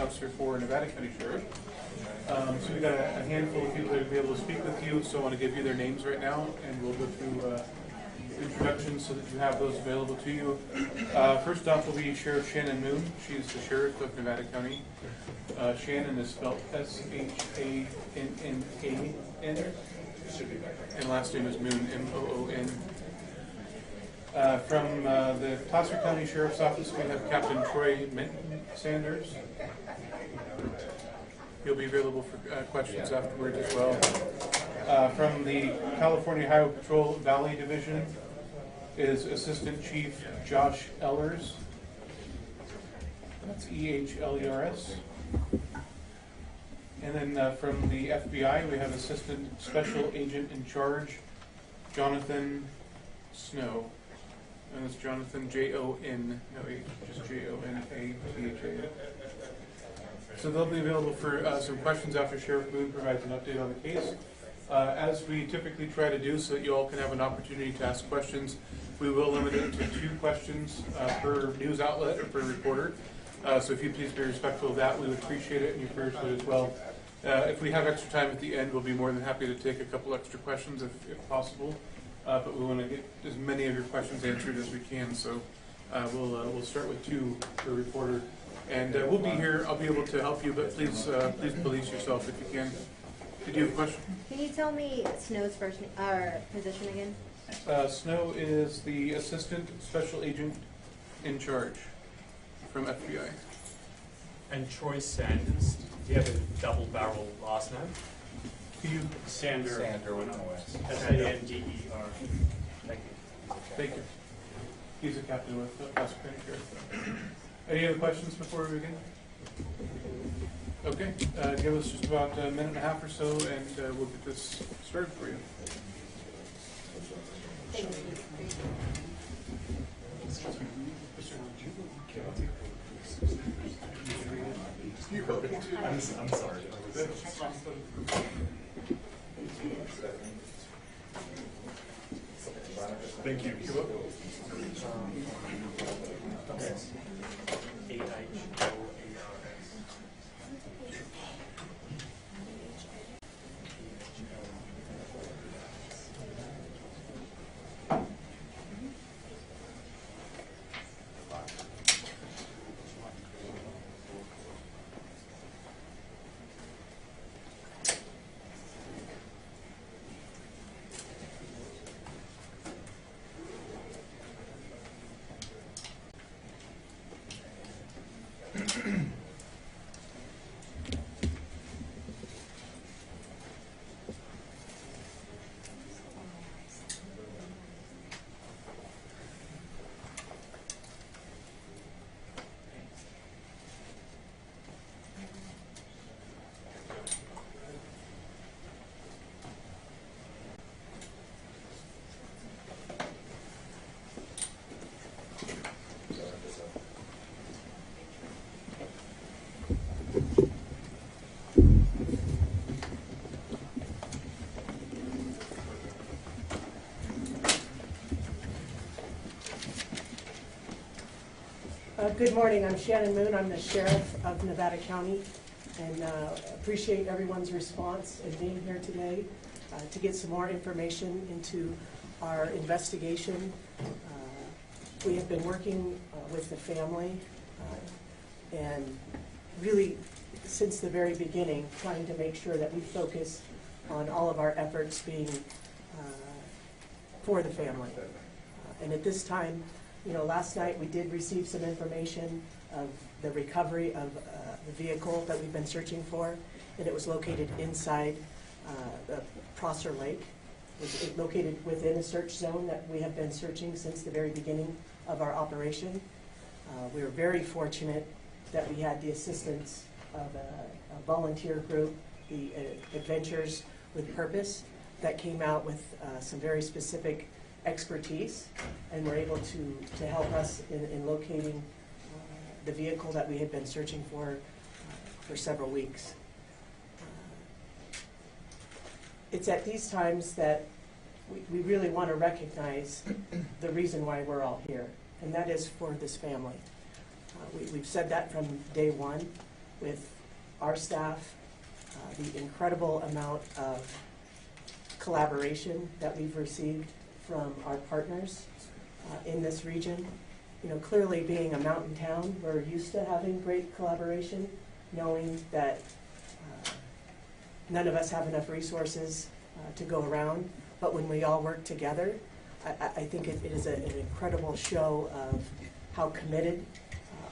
Officer for Nevada County Sheriff. So we've got a handful of people that will be able to speak with you, so I want to give you their names right now, and we'll go through introductions so that you have those available to you. First off will be Sheriff Shannon Moon. She's the Sheriff of Nevada County. Shannon is spelled S-H-A-N-N-A-N, and last name is Moon, M-O-O-N. From the Placer County Sheriff's Office, we have Captain Troy Minton Sanders. He'll be available for questions afterwards as well. From the California Highway Patrol Valley Division is Assistant Chief Josh Ehlers. That's E-H-L-E-R-S. And then from the FBI, we have Assistant Special Agent in Charge, Jonathan Snow. And it's Jonathan, J-O-N, no H, just J-O-N-A-T-H-A. So they'll be available for some questions after Sheriff Moon provides an update on the case. As we typically try to do so that you all can have an opportunity to ask questions, we will limit it to 2 questions per news outlet or per reporter. So if you please be respectful of that, we would appreciate it, and your prayers would as well. If we have extra time at the end, we'll be more than happy to take a couple extra questions if possible. But we want to get as many of your questions answered as we can, so we'll start with 2 per reporter. And we'll be here. I'll be able to help you, but please police yourself if you can. Did you have a question? Can you tell me Snow's position again? Snow is the Assistant Special Agent in Charge from FBI. And Troy Sanders, do you have a double-barrel last name? Sander with no S. S-A-N-D-E-R. Thank you. Thank you. He's a captain with Placer County Sheriff. Any other questions before we begin? Okay, give us just about a minute and a half or so, and we'll get this started for you. Thank you. I'm sorry. Thank you. You're welcome. Good morning. I'm Shannon Moon. I'm the Sheriff of Nevada County, and appreciate everyone's response and being here today to get some more information into our investigation. We have been working with the family and really since the very beginning trying to make sure that we focus on all of our efforts being for the family. And at this time, you know, last night we did receive some information of the recovery of the vehicle that we've been searching for, and it was located inside the Prosser Lake. It was located within a search zone that we have been searching since the very beginning of our operation. We were very fortunate that we had the assistance of a volunteer group, the Adventures with Purpose, that came out with some very specific expertise and were able to help us in locating the vehicle that we had been searching for several weeks. It's at these times that we really want to recognize the reason why we're all here, and that is for this family. We've said that from day one. with our staff, the incredible amount of collaboration that we've received from our partners in this region. You know, clearly being a mountain town, we're used to having great collaboration, knowing that none of us have enough resources to go around, but when we all work together, I think it is an incredible show of how committed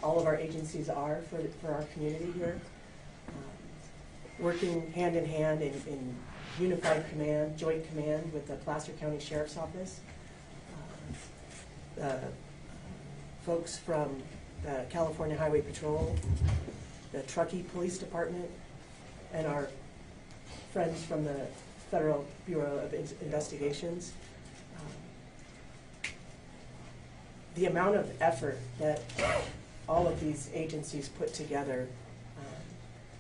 all of our agencies are for our community here. Working hand in hand in unified command, joint command with the Placer County Sheriff's Office. Folks from the California Highway Patrol, the Truckee Police Department, and our friends from the Federal Bureau of Investigations. The amount of effort that all of these agencies put together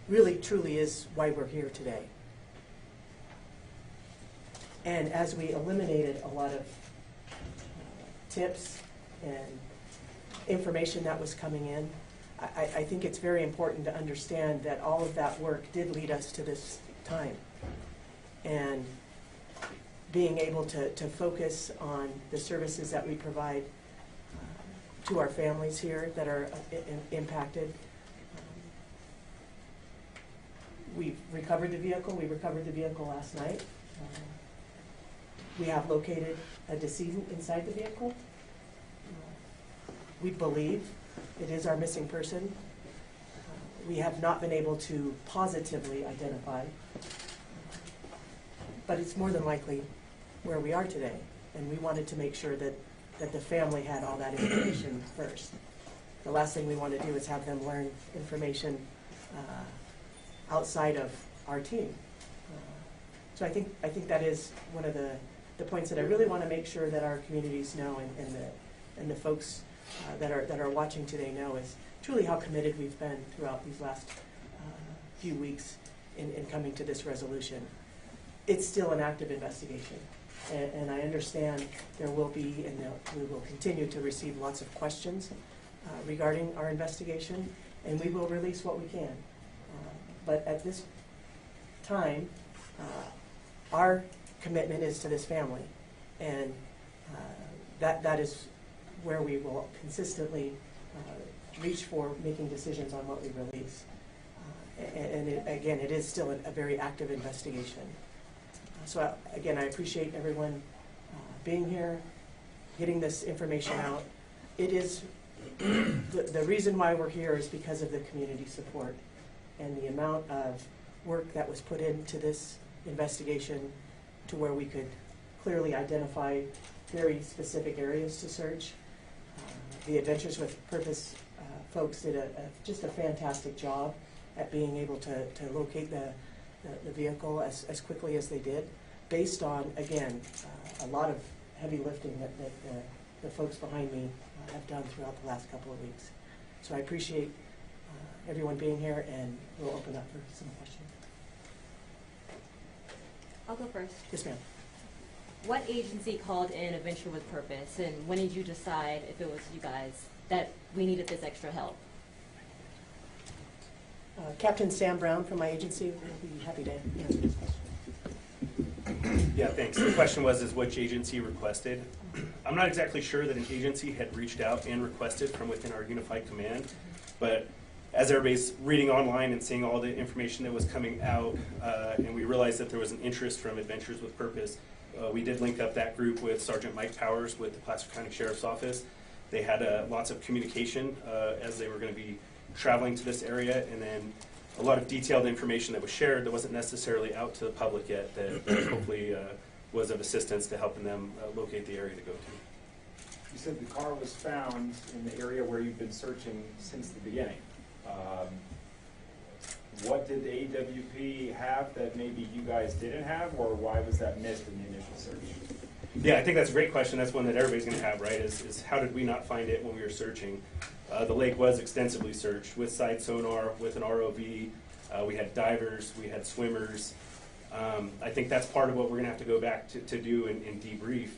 really truly is why we're here today. And as we eliminated a lot of tips and information that was coming in, I think it's very important to understand that all of that work did lead us to this time. And being able to focus on the services that we provide to our families here that are impacted. We've recovered the vehicle. We recovered the vehicle last night. We have located a decedent inside the vehicle. We believe it is our missing person. We have not been able to positively identify, but it's more than likely where we are today. And we wanted to make sure that the family had all that information first. The last thing we want to do is have them learn information outside of our team. So I think that is one of the points that I really want to make sure that our communities know and the folks that are watching today know is truly how committed we've been throughout these last few weeks in coming to this resolution. It's still an active investigation. And I understand there will be, and we will continue to receive lots of questions regarding our investigation, and we will release what we can. But at this time, our commitment is to this family, and that is where we will consistently reach for making decisions on what we release. Again, it is still a very active investigation. So again, I appreciate everyone being here, getting this information out. It is, the reason why we're here is because of the community support and the amount of work that was put into this investigation to where we could clearly identify very specific areas to search. The Adventures with Purpose folks did just a fantastic job at being able to locate the vehicle as quickly as they did, based on, again, a lot of heavy lifting that the folks behind me have done throughout the last couple of weeks. So I appreciate everyone being here, and we'll open up for some questions. I'll go first. Yes, ma'am. What agency called in Adventure with Purpose, and when did you decide, if it was you guys, that we needed this extra help? Captain Sam Brown from my agency will be happy to answer this question. Yeah, thanks. The question was which agency requested. I'm not exactly sure that an agency had reached out and requested from within our unified command, but as everybody's reading online and seeing all the information that was coming out, and we realized that there was an interest from Adventures with Purpose, we did link up that group with Sergeant Mike Powers with the Placer County Sheriff's Office. They had lots of communication as they were going to be traveling to this area, and then a lot of detailed information that was shared that wasn't necessarily out to the public yet that hopefully was of assistance to helping them locate the area to go to. You said the car was found in the area where you've been searching since the beginning. What did the AWP have that maybe you guys didn't have, or why was that missed in the initial search? Yeah, I think that's a great question. That's one that everybody's going to have, right, is how did we not find it when we were searching? The lake was extensively searched with side sonar, with an ROV. We had divers, we had swimmers. I think that's part of what we're going to have to go back to do and debrief.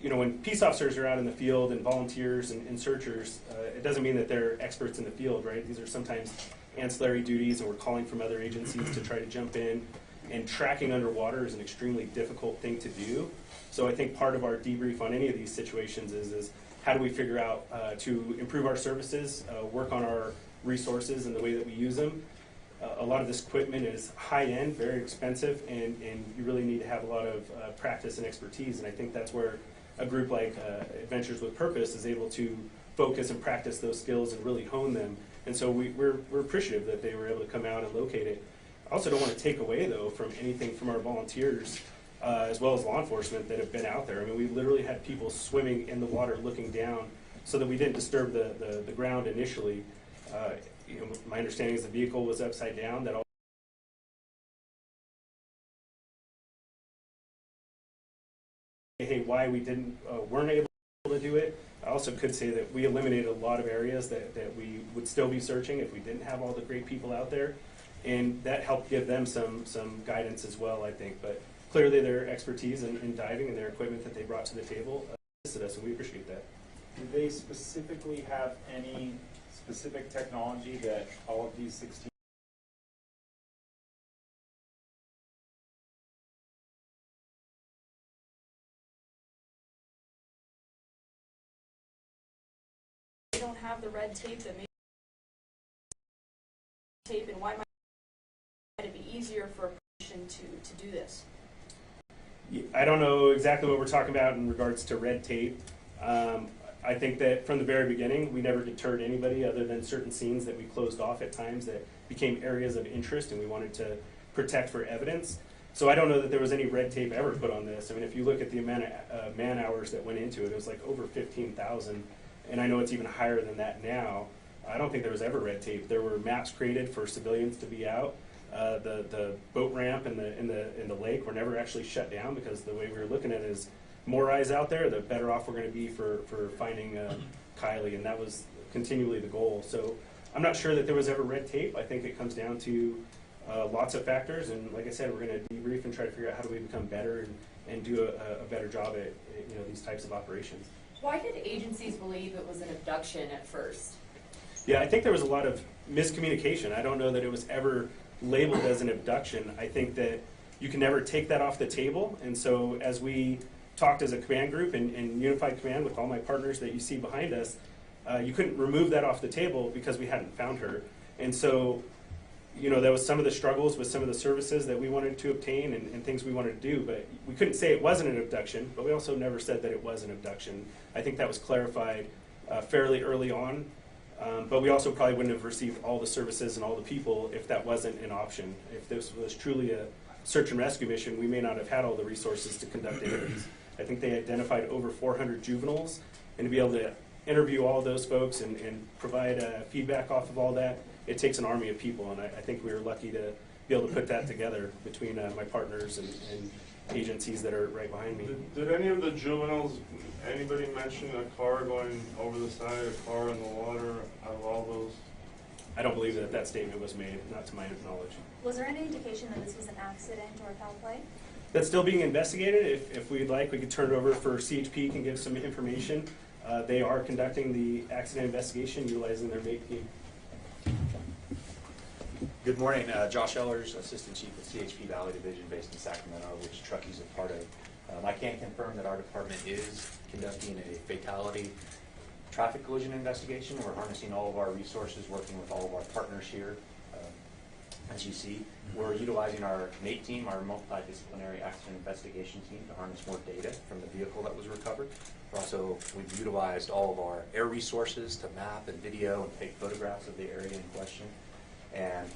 You know, when peace officers are out in the field and volunteers and searchers, it doesn't mean that they're experts in the field, right? These are sometimes ancillary duties, and we're calling from other agencies to try to jump in. And tracking underwater is an extremely difficult thing to do. So I think part of our debrief on any of these situations is how do we figure out to improve our services, work on our resources and the way that we use them. A lot of this equipment is high-end, very expensive, and you really need to have a lot of practice and expertise. And I think that's where a group like Adventures with Purpose is able to focus and practice those skills and really hone them. And so we're appreciative that they were able to come out and locate it. I also don't want to take away, though, from anything from our volunteers as well as law enforcement that have been out there. I mean, we literally had people swimming in the water looking down so that we didn't disturb the ground initially. You know, my understanding is the vehicle was upside down. That all why we weren't able to do it. I also could say that we eliminated a lot of areas that we would still be searching if we didn't have all the great people out there. And that helped give them some guidance as well, I think. But clearly their expertise in diving and their equipment that they brought to the table assisted us, and we appreciate that. Do they specifically have any specific technology that all of these 16? They don't have the red tape that makes tape, and why might it be easier for a person to do this? I don't know exactly what we're talking about in regards to red tape. I think that from the very beginning, we never deterred anybody other than certain scenes that we closed off at times that became areas of interest and we wanted to protect for evidence. So I don't know that there was any red tape ever put on this. I mean, if you look at the amount of man hours that went into it, it was like over 15,000. And I know it's even higher than that now. I don't think there was ever red tape. There were maps created for civilians to be out. The boat ramp in the lake were never actually shut down because the way we were looking at it is more eyes out there, the better off we're going to be for finding Kiely, and that was continually the goal. So I'm not sure that there was ever red tape. I think it comes down to lots of factors, and like I said, we're going to debrief and try to figure out how do we become better and do a better job at these types of operations. Why did agencies believe it was an abduction at first? Yeah, I think there was a lot of miscommunication. I don't know that it was ever labeled as an abduction. I think that you can never take that off the table, and so as we talked as a command group and unified command with all my partners that you see behind us, you couldn't remove that off the table because we hadn't found her. And so, that was some of the struggles with some of the services that we wanted to obtain and things we wanted to do, but we couldn't say it wasn't an abduction, but we also never said that it was an abduction. I think that was clarified fairly early on, but we also probably wouldn't have received all the services and all the people if that wasn't an option. If this was truly a search and rescue mission, we may not have had all the resources to conduct interviews. I think they identified over 400 juveniles, and to be able to interview all of those folks and provide feedback off of all that, it takes an army of people, and I think we were lucky to be able to put that together between my partners and agencies that are right behind me. Did any of the juveniles, anybody mention a car going over the side, a car in the water, out of all those? I don't believe that statement was made, not to my knowledge. Was there any indication that this was an accident or foul play? That's still being investigated. If we'd like, we could turn it over for CHP can give some information. They are conducting the accident investigation utilizing their MAPE team. Good morning, Josh Ellers, Assistant Chief of CHP Valley Division based in Sacramento, which Truckey's a part of. I can confirm that our department is conducting a fatality traffic collision investigation. We're harnessing all of our resources, working with all of our partners here. As you see, we're utilizing our MAPE team, our multidisciplinary accident investigation team, to harness more data from the vehicle that was recovered. We've utilized all of our air resources to map and video and take photographs of the area in question. And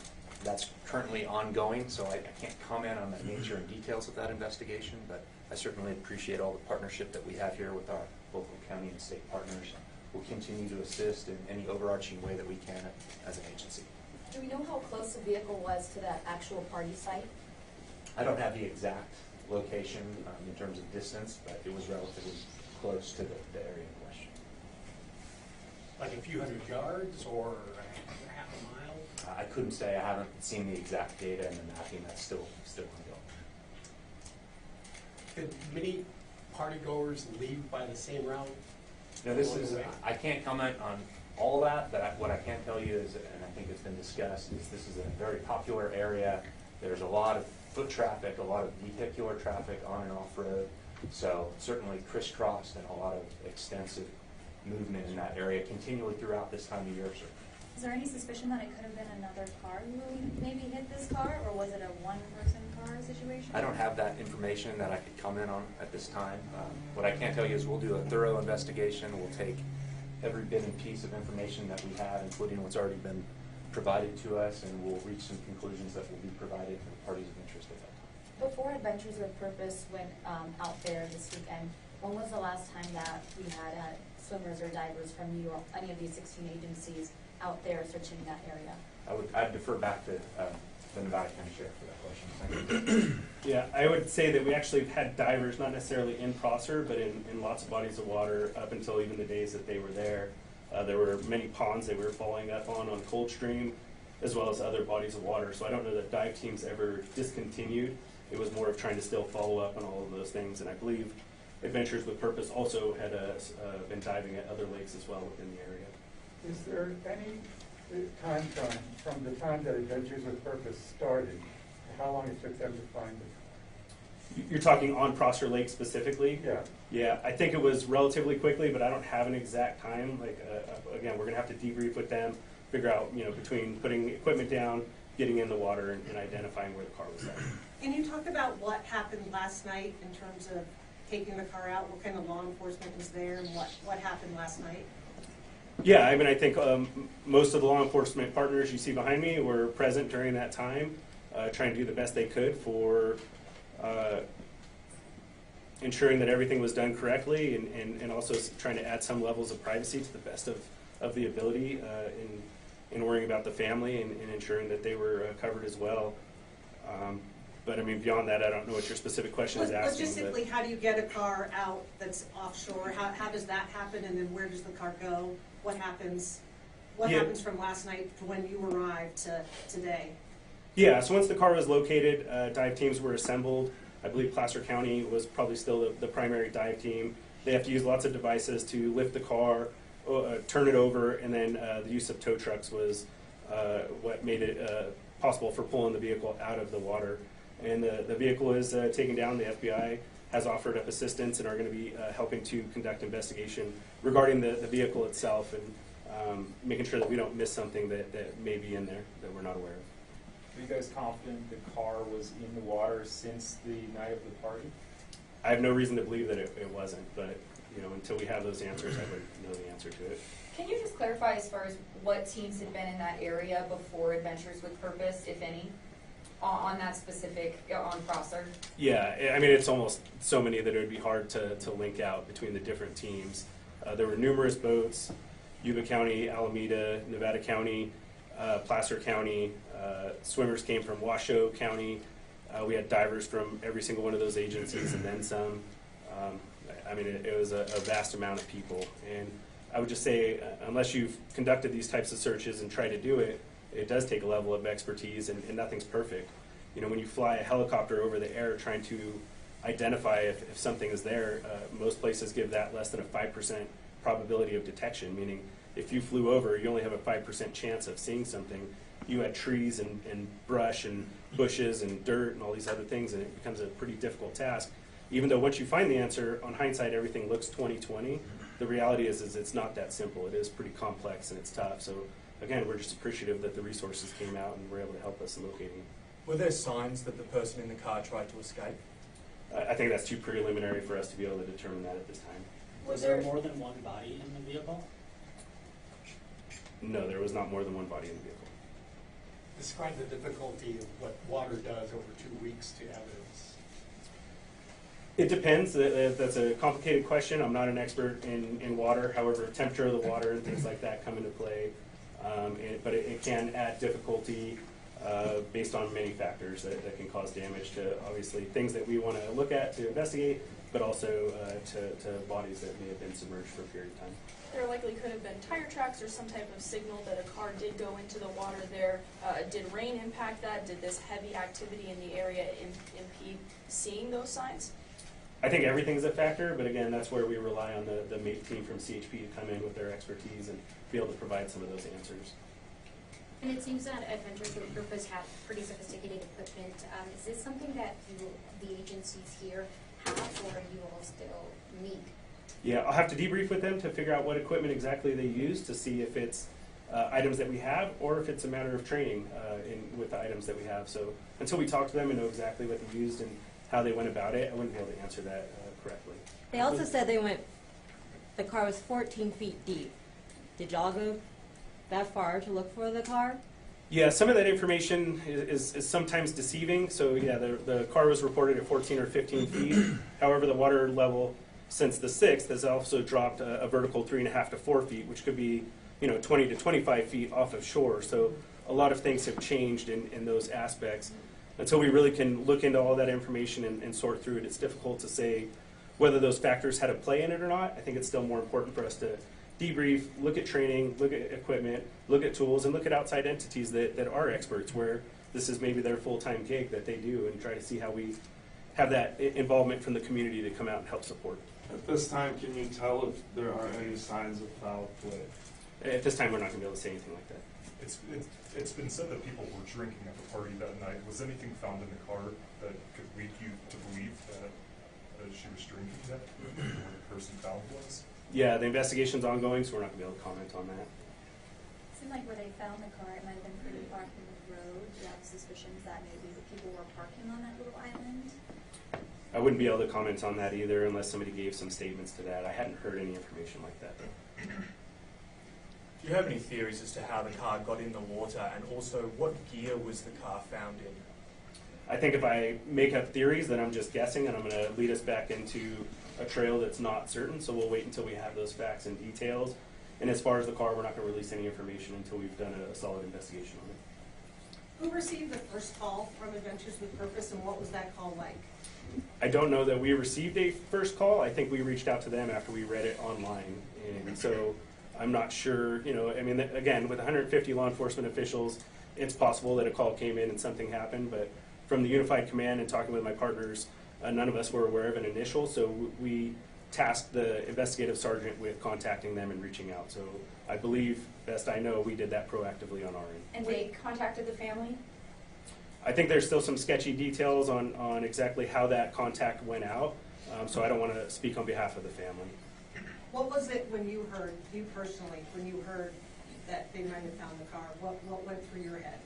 that's currently ongoing, so I can't comment on the nature and details of that investigation, but I certainly appreciate all the partnership that we have here with our local county and state partners. We'll continue to assist in any overarching way that we can as an agency. Do we know how close the vehicle was to that actual party site? I don't have the exact location in terms of distance, but it was relatively close to the area in question. Like a few hundred yards or half a mile? I couldn't say. I haven't seen the exact data and the mapping. That's still ongoing. Did many partygoers leave by the same route? No, I can't comment on all that, what I can tell you is, and I think it's been discussed, is this is a very popular area. There's a lot of foot traffic, a lot of vehicular traffic on and off road. So certainly crisscrossed and a lot of extensive movement in that area continually throughout this time of year, sir. Is there any suspicion that it could have been another car who maybe hit this car, or was it a one-person car situation? I don't have that information that I could comment on at this time. What I can tell you is we'll do a thorough investigation. We'll take every bit and piece of information that we have, including what's already been provided to us, and we'll reach some conclusions that will be provided to the parties of interest at that time. Before Adventures with Purpose went out there this weekend, when was the last time that we had swimmers or divers from you or any of these 16 agencies out there searching that area? I'd defer back to the Nevada County Sheriff for that question. Thank you. Yeah, I would say that we actually have had divers, not necessarily in Prosser, but in lots of bodies of water up until even the days that they were there. There were many ponds they were following up on Coldstream, as well as other bodies of water. So I don't know that dive teams ever discontinued. It was more of trying to still follow up on all of those things. And I believe Adventures with Purpose also had been diving at other lakes as well within the area. Is there any time frame from the time that Adventures with Purpose started, how long it took them to find it? You're talking on Prosser Lake specifically? Yeah. Yeah, I think it was relatively quickly, but I don't have an exact time. Like, again, we're gonna have to debrief with them, figure out, between putting equipment down, getting in the water, and identifying where the car was at. Can you talk about what happened last night in terms of taking the car out? What kind of law enforcement was there, and what happened last night? Yeah, I mean, I think most of the law enforcement partners you see behind me were present during that time, trying to do the best they could for ensuring that everything was done correctly, and also trying to add some levels of privacy to the best of the ability in worrying about the family and ensuring that they were covered as well. But I mean, beyond that, I don't know what your specific question is asking. Logistically, how do you get a car out that's offshore? How does that happen, and then where does the car go? What happens? What happens from last night to when you arrived to today? Yeah, so once the car was located, dive teams were assembled. I believe Placer County was probably still the primary dive team. They have to use lots of devices to lift the car, turn it over, and then the use of tow trucks was what made it possible for pulling the vehicle out of the water. And the vehicle is taken down. The FBI has offered up assistance and are going to be helping to conduct investigation regarding the vehicle itself, and making sure that we don't miss something that may be in there that we're not aware of. Are you guys confident the car was in the water since the night of the party? I have no reason to believe that it wasn't, but until we have those answers, I wouldn't know the answer to it. Can you just clarify as far as what teams had been in that area before Adventures with Purpose, if any, on that specific, on Prosser? Yeah, I mean, it's almost so many that it would be hard to link out between the different teams. There were numerous boats, Yuba County, Alameda, Nevada County, Placer County. Swimmers came from Washoe County. We had divers from every single one of those agencies and then some. I mean, it was a vast amount of people. And I would just say, unless you've conducted these types of searches and tried to do it, it does take a level of expertise, and nothing's perfect. When you fly a helicopter over the air trying to identify if something is there, most places give that less than a 5% probability of detection, meaning if you flew over, you only have a 5% chance of seeing something. You had trees and brush and bushes and dirt and all these other things, and it becomes a pretty difficult task. Even though once you find the answer, on hindsight, everything looks 20/20. The reality is it's not that simple. It is pretty complex and it's tough. So again, we're just appreciative that the resources came out and were able to help us in locating. Were there signs that the person in the car tried to escape? I think that's too preliminary for us to be able to determine that at this time. Was there more than one body in the vehicle? No, there was not more than one body in the vehicle. Describe the difficulty of what water does over 2 weeks to evidence. It depends. That's a complicated question. I'm not an expert in water. However, temperature of the water and things like that come into play. But it can add difficulty based on many factors that can cause damage to, obviously, things that we want to look at to investigate, but also to bodies that may have been submerged for a period of time. There likely could have been tire tracks or some type of signal that a car did go into the water there. Did rain impact that? Did this heavy activity in the area impede seeing those signs? I think everything's a factor, but again, that's where we rely on the MAPE team from CHP to come in with their expertise and be able to provide some of those answers. And it seems that Adventures with Purpose have pretty sophisticated equipment. Is this something that the agencies here have, or you all still need? Yeah, I'll have to debrief with them to figure out what equipment exactly they use to see if it's items that we have or if it's a matter of training with the items that we have. So until we talk to them and know exactly what they used and how they went about it, I wouldn't be able to answer that correctly. They also said the car was 14 feet deep. Did y'all go that far to look for the car? Yeah, some of that information is sometimes deceiving. So yeah, the car was reported at 14 or 15 feet. However, the water level since the 6th has also dropped a vertical 3.5 to 4 feet, which could be 20 to 25 feet off of shore. So a lot of things have changed in those aspects. Until we really can look into all that information and sort through it, it's difficult to say whether those factors had a play in it or not. I think it's still more important for us to debrief, look at training, look at equipment, look at tools, and look at outside entities that are experts where this is maybe their full-time gig that they do, and try to see how we have that involvement from the community to come out and help support. At this time, can you tell if there are any signs of foul play? At this time, we're not going to be able to say anything like that. It's been said that people were drinking at the party that night. Was anything found in the car that could lead you to believe that she was drinking that, or the person found was? Yeah, the investigation's ongoing, so we're not going to be able to comment on that. It seemed like where they found the car, it might have been pretty far from the road. Do you have suspicions that maybe the people were parking on that little island? I wouldn't be able to comment on that either unless somebody gave some statements to that. I hadn't heard any information like that. Do you have any theories as to how the car got in the water, and also what gear was the car found in? I think if I make up theories, then I'm just guessing, and I'm going to lead us back into a trail that's not certain. So we'll wait until we have those facts and details. And as far as the car, we're not going to release any information until we've done a solid investigation on it. Who received the first call from Adventures with Purpose, and what was that call like? I don't know that we received a first call. I think we reached out to them after we read it online. And so I'm not sure, I mean, again, with 150 law enforcement officials, it's possible that a call came in and something happened. But from the Unified Command and talking with my partners, none of us were aware of an initial. So we tasked the investigative sergeant with contacting them and reaching out. So I believe, best I know, we did that proactively on our end. And they contacted the family? I think there's still some sketchy details on exactly how that contact went out, so I don't want to speak on behalf of the family. What was it when you heard, you personally, when you heard that they might have found the car? What went through your head?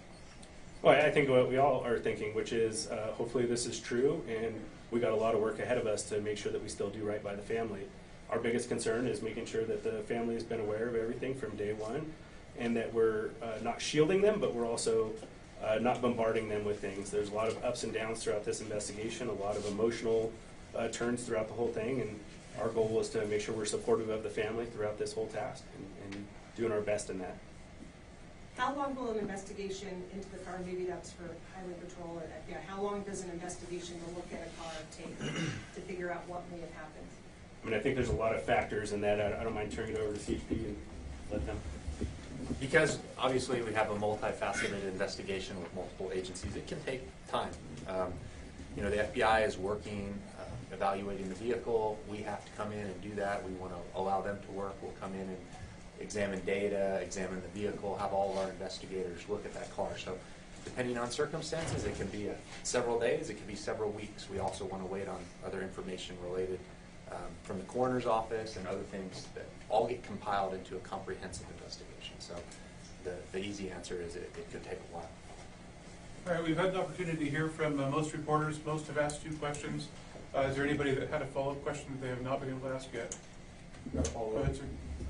Well, I think what we all are thinking, which is hopefully this is true, and we got a lot of work ahead of us to make sure that we still do right by the family. Our biggest concern is making sure that the family has been aware of everything from day one, and that we're not shielding them, but we're also not bombarding them with things. There's a lot of ups and downs throughout this investigation, a lot of emotional turns throughout the whole thing, and our goal was to make sure we're supportive of the family throughout this whole task and doing our best in that. How long will an investigation into the car, maybe that's for Highway Patrol or FBI, how long does an investigation to look at a car take to figure out what may have happened? I mean, I think there's a lot of factors in that. I don't mind turning it over to CHP and let them. Because obviously we have a multifaceted investigation with multiple agencies, it can take time. The FBI is working, evaluating the vehicle. We have to come in and do that. We want to allow them to work. We'll come in and examine data, examine the vehicle, have all of our investigators look at that car. So depending on circumstances, it can be several days, it can be several weeks. We also want to wait on other information related from the coroner's office and other things that all get compiled into a comprehensive investigation. So the easy answer is it could take a while. All right, we've had an opportunity to hear from most reporters. Most have asked 2 questions. Is there anybody that had a follow-up question that they have not been able to ask yet? Got a follow-up. Go ahead, sir.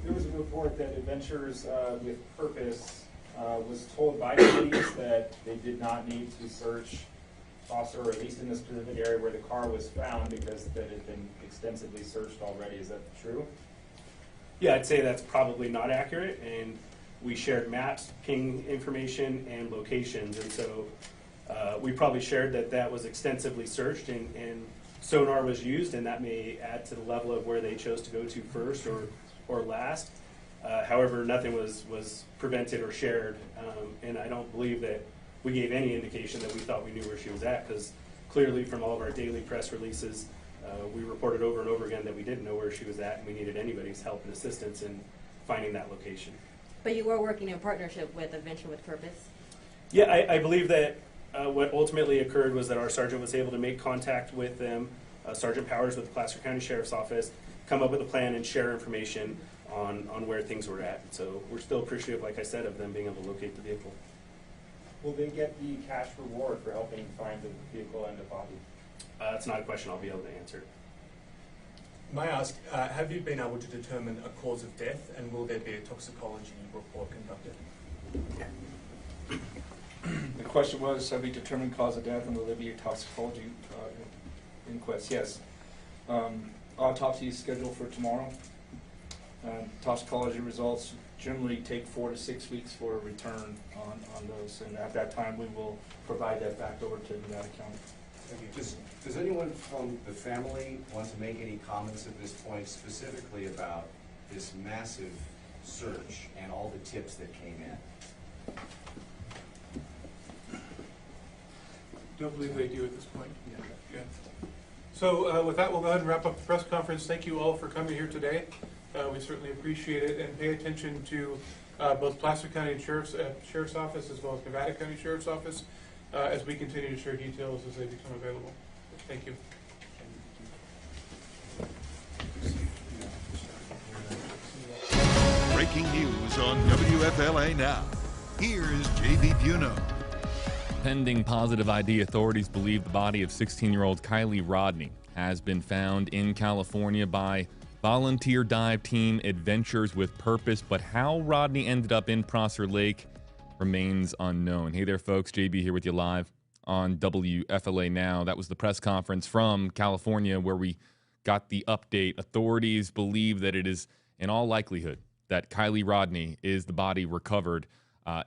There was a report that Adventures with Purpose was told by police that they did not need to search Foster, or at least in the specific area where the car was found, because that had been extensively searched already. Is that true? Yeah, I'd say that's probably not accurate, and we shared maps, ping information, and locations, and so we probably shared that was extensively searched, and sonar was used, and that may add to the level of where they chose to go to first or last. However, nothing was prevented or shared, and I don't believe that we gave any indication that we thought we knew where she was at, because clearly from all of our daily press releases We reported over and over again that we didn't know where she was at, and we needed anybody's help and assistance in finding that location. But you were working in partnership with Adventure with Purpose? Yeah, I believe that what ultimately occurred was that our sergeant was able to make contact with them, Sergeant Powers with the Placer County Sheriff's Office, come up with a plan and share information on where things were at. So we're still appreciative, like I said, of them being able to locate the vehicle. Will they get the cash reward for helping find the vehicle and the body? It's not a question I'll be able to answer. May I ask, have you been able to determine a cause of death, and will there be a toxicology report conducted? The question was, have we determined cause of death, and will there be a toxicology inquest? Yes. Autopsy is scheduled for tomorrow. Toxicology results generally take 4 to 6 weeks for a return on those, and at that time we will provide that back over to Nevada County. Does anyone from the family want to make any comments at this point specifically about this massive search and all the tips that came in? Don't believe they do at this point. Yeah. So with that, we'll go ahead and wrap up the press conference. Thank you all for coming here today. We certainly appreciate it, and pay attention to both Placer County Sheriff's Office as well as Nevada County Sheriff's Office as we continue to share details as they become available. Thank you. Breaking news on WFLA Now. Here's JB Buno. Pending positive ID, authorities believe the body of 16-year-old Kiely Rodni has been found in California by volunteer dive team Adventures with Purpose, but how Rodni ended up in Prosser Lake remains unknown. Hey there, folks. JB here with you live on WFLA Now. That was the press conference from California where we got the update. Authorities believe that it is in all likelihood that Kiely Rodni is the body recovered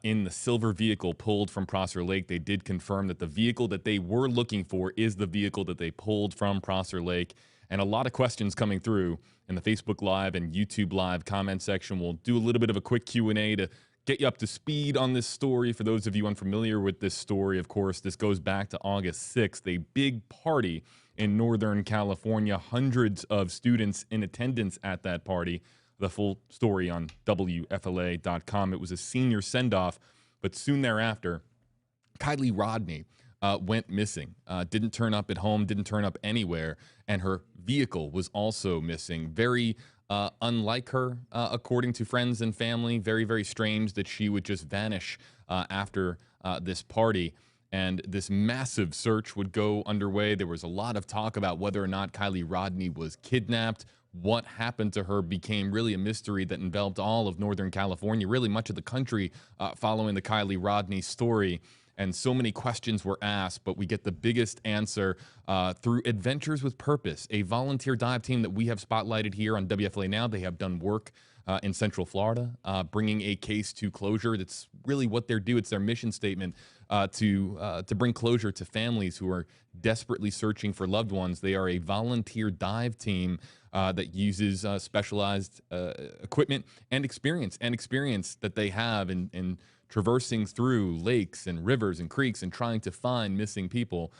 in the silver vehicle pulled from Prosser Lake. They did confirm that the vehicle that they were looking for is the vehicle that they pulled from Prosser Lake. And a lot of questions coming through in the Facebook Live and YouTube Live comment section. We'll do a little bit of a quick Q&A to get you up to speed on this story. For those of you unfamiliar with this story, of course, this goes back to August 6th, a big party in Northern California, hundreds of students in attendance at that party. The full story on WFLA.com. It was a senior send-off, but soon thereafter, Kiely Rodni went missing, didn't turn up at home, didn't turn up anywhere, and her vehicle was also missing. Very unlike her, according to friends and family. Very, very strange that she would just vanish after this party. And this massive search would go underway. There was a lot of talk about whether or not Kiely Rodni was kidnapped. What happened to her became really a mystery that enveloped all of Northern California, really much of the country following the Kiely Rodni story. And so many questions were asked, but we get the biggest answer through Adventures with Purpose, a volunteer dive team that we have spotlighted here on WFLA Now. They have done work in Central Florida, bringing a case to closure. That's really what they do. It's their mission statement to bring closure to families who are desperately searching for loved ones. They are a volunteer dive team that uses specialized equipment and experience that they have in traversing through lakes and rivers and creeks and trying to find missing people.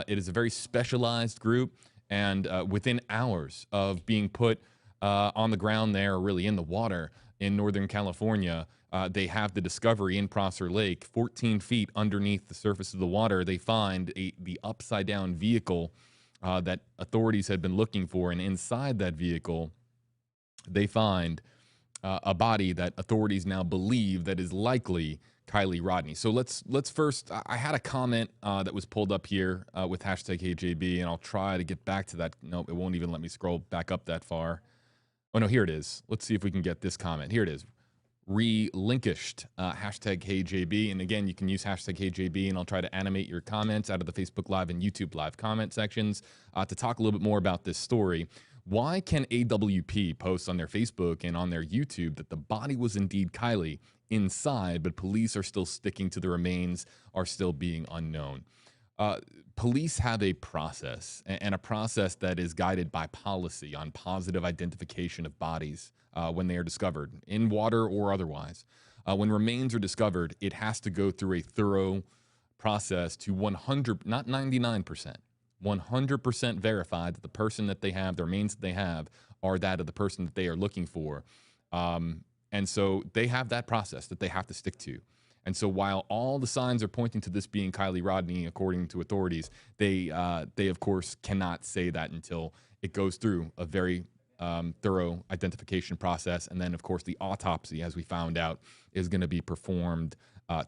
It is a very specialized group, and within hours of being put on the ground there, really in the water in Northern California, they have the discovery in Prosser Lake, 14 feet underneath the surface of the water. They find the upside-down vehicle that authorities had been looking for, and inside that vehicle, they find a body that authorities now believe that is likely Kiely Rodni. So let's first, I had a comment that was pulled up here with hashtag HeyJB, and I'll try to get back to that. Nope, it won't even let me scroll back up that far. Oh no, here it is. Let's see if we can get this comment. Here it is. Relinquished, hashtag HeyJB. And again, you can use hashtag HeyJB, and I'll try to animate your comments out of the Facebook Live and YouTube Live comment sections to talk a little bit more about this story. Why can AWP post on their Facebook and on their YouTube that the body was indeed Kiely inside, but police are still sticking to the remains, are still being unknown? Police have a process, and a process that is guided by policy on positive identification of bodies when they are discovered, in water or otherwise. When remains are discovered, it has to go through a thorough process to 100, not 99%, 100% verified that the person that they have, the remains that they have, are that of the person that they are looking for. And so they have that process that they have to stick to. And so while all the signs are pointing to this being Kiely Rodni, according to authorities, they of course cannot say that until it goes through a very thorough identification process. And then, of course, the autopsy, as we found out, is going to be performed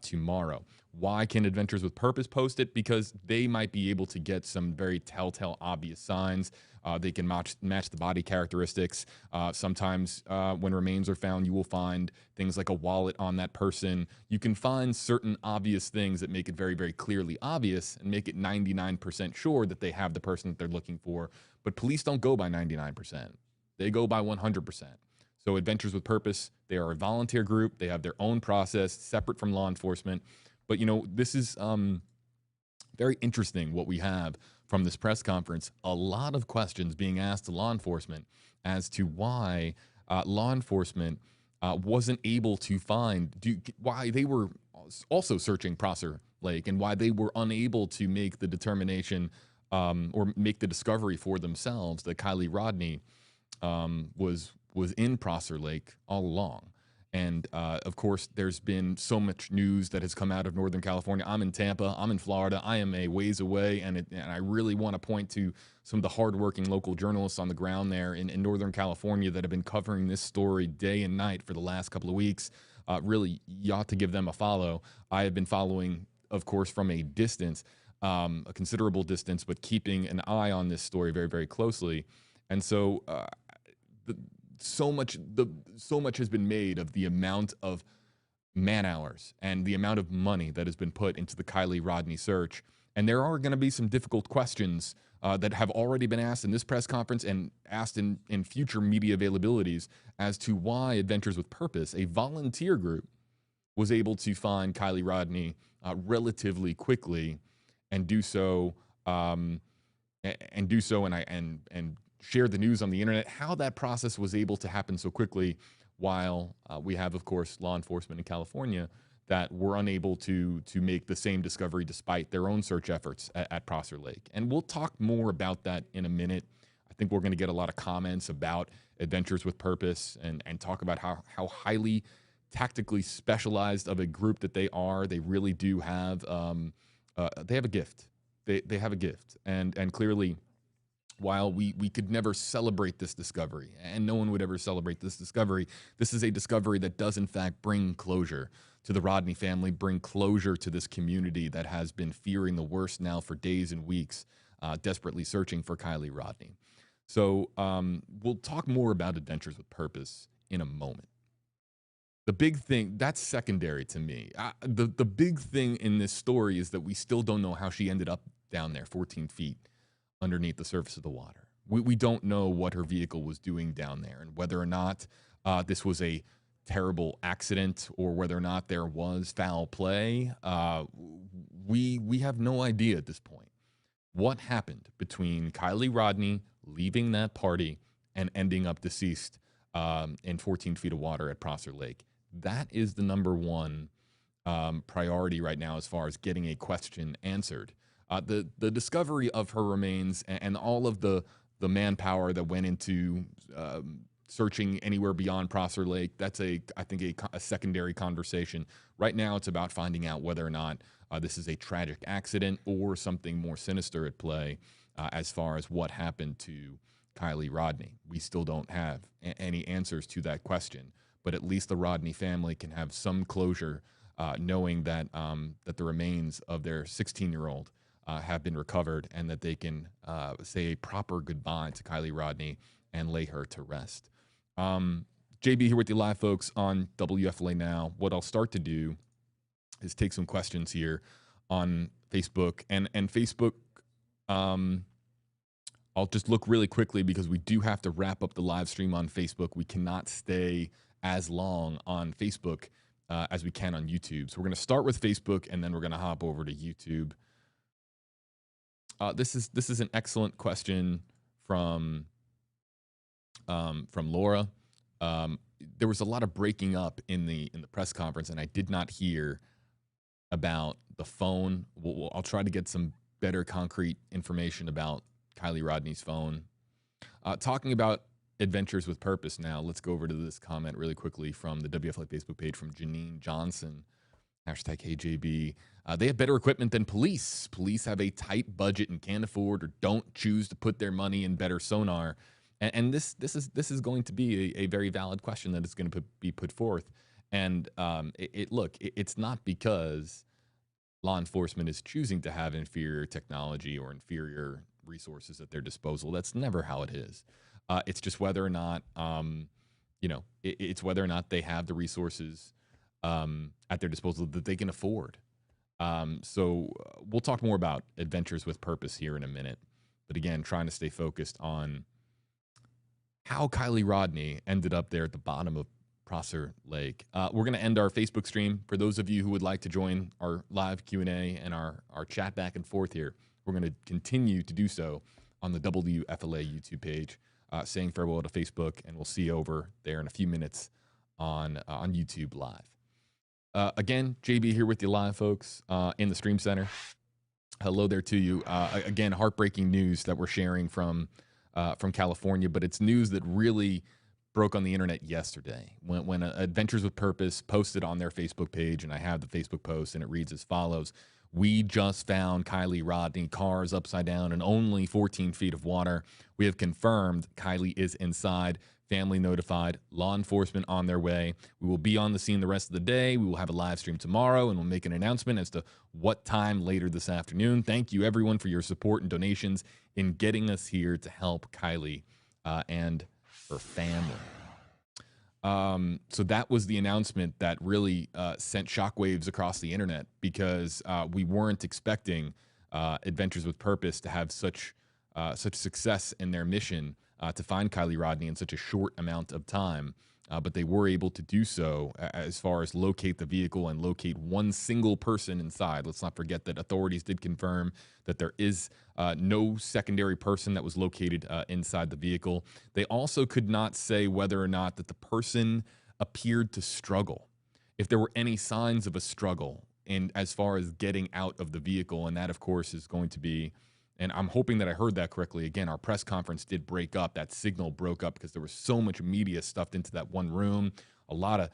tomorrow. Why can Adventures with Purpose post it? Because they might be able to get some very telltale, obvious signs. They can match the body characteristics. Sometimes when remains are found, you will find things like a wallet on that person. You can find certain obvious things that make it very, very clearly obvious and make it 99% sure that they have the person that they're looking for. But police don't go by 99%. They go by 100%. So Adventures with Purpose, they are a volunteer group. They have their own process, separate from law enforcement. But, you know, this is very interesting what we have from this press conference. A lot of questions being asked to law enforcement as to why law enforcement wasn't able to find, why they were also searching Prosser Lake and why they were unable to make the determination or make the discovery for themselves that Kiely Rodni was in Prosser Lake all along. And, of course, there's been so much news that has come out of Northern California. I'm in Tampa. I'm in Florida. I am a ways away, and I really want to point to some of the hardworking local journalists on the ground there in Northern California that have been covering this story day and night for the last couple of weeks. Really, you ought to give them a follow. I have been following, of course, from a distance, a considerable distance, but keeping an eye on this story very, very closely. And so so much has been made of the amount of man hours and the amount of money that has been put into the Kiely Rodni search. And there are going to be some difficult questions that have already been asked in this press conference and asked in future media availabilities as to why Adventures with Purpose, a volunteer group, was able to find Kiely Rodni relatively quickly and do so and share the news on the internet, how that process was able to happen so quickly, while we have, of course, law enforcement in California that were unable to make the same discovery despite their own search efforts at Prosser Lake. And we'll talk more about that in a minute. I think we're going to get a lot of comments about Adventures with Purpose and talk about how highly tactically specialized of a group that they are. They really do have they have a gift. They have a gift, and clearly, while we could never celebrate this discovery, and no one would ever celebrate this discovery, this is a discovery that does in fact bring closure to the Rodni family, bring closure to this community that has been fearing the worst now for days and weeks, desperately searching for Kiely Rodni. So we'll talk more about Adventures with Purpose in a moment. The big thing, that's secondary to me. The big thing in this story is that we still don't know how she ended up down there 14 feet underneath the surface of the water. We don't know what her vehicle was doing down there and whether or not this was a terrible accident or whether or not there was foul play. We have no idea at this point what happened between Kiely Rodni leaving that party and ending up deceased in 14 feet of water at Prosser Lake. That is the number one priority right now as far as getting a question answered. The discovery of her remains and all of the manpower that went into searching anywhere beyond Prosser Lake, that's I think a secondary conversation. Right now, it's about finding out whether or not this is a tragic accident or something more sinister at play as far as what happened to Kiely Rodni. We still don't have any answers to that question, but at least the Rodni family can have some closure knowing that that the remains of their 16-year-old have been recovered and that they can say a proper goodbye to Kiely Rodni and lay her to rest. JB here with you live, folks, on WFLA Now. What I'll start to do is take some questions here on Facebook. And Facebook, I'll just look really quickly because we do have to wrap up the live stream on Facebook. We cannot stay as long on Facebook as we can on YouTube. So we're going to start with Facebook, and then we're going to hop over to YouTube. This is an excellent question from Laura. There was a lot of breaking up in the press conference, and I did not hear about the phone. I'll try to get some better concrete information about Kiely Rodni's phone. Talking about adventures with purpose now, let's go over to this comment really quickly from the WFLA Facebook page from Janine Johnson. Hashtag HJB. They have better equipment than police. Police have a tight budget and can't afford or don't choose to put their money in better sonar. And this is going to be a very valid question that is going to be put forth. And it's not because law enforcement is choosing to have inferior technology or inferior resources at their disposal. That's never how it is. It's just whether or not, it's whether or not they have the resources at their disposal that they can afford. So we'll talk more about adventures with purpose here in a minute. But again, trying to stay focused on how Kiely Rodni ended up there at the bottom of Prosser Lake. We're going to end our Facebook stream. For those of you who would like to join our live Q&A and our chat back and forth here, we're going to continue to do so on the WFLA YouTube page, saying farewell to Facebook, and we'll see you over there in a few minutes on YouTube Live. Again, JB here with you live, folks, in the Stream Center. Hello there to you. Again, heartbreaking news that we're sharing from California, but it's news that really broke on the internet yesterday when Adventures with Purpose posted on their Facebook page, and I have the Facebook post, and it reads as follows. We just found Kiely Rodni, cars upside down and only 14 feet of water. We have confirmed Kiely is inside. Family notified, law enforcement on their way. We will be on the scene the rest of the day. We will have a live stream tomorrow, and we'll make an announcement as to what time later this afternoon. Thank you, everyone, for your support and donations in getting us here to help Kiely and her family. So that was the announcement that really sent shockwaves across the internet, because we weren't expecting Adventures with Purpose to have such success in their mission to find Kiely Rodni in such a short amount of time. But they were able to do so as far as locate the vehicle and locate one single person inside. Let's not forget that authorities did confirm that there is no secondary person that was located inside the vehicle. They also could not say whether or not that the person appeared to struggle, if there were any signs of a struggle in as far as getting out of the vehicle. And that, of course, is going to be, and I'm hoping that I heard that correctly. Again, our press conference did break up. That signal broke up because there was so much media stuffed into that one room. A lot of,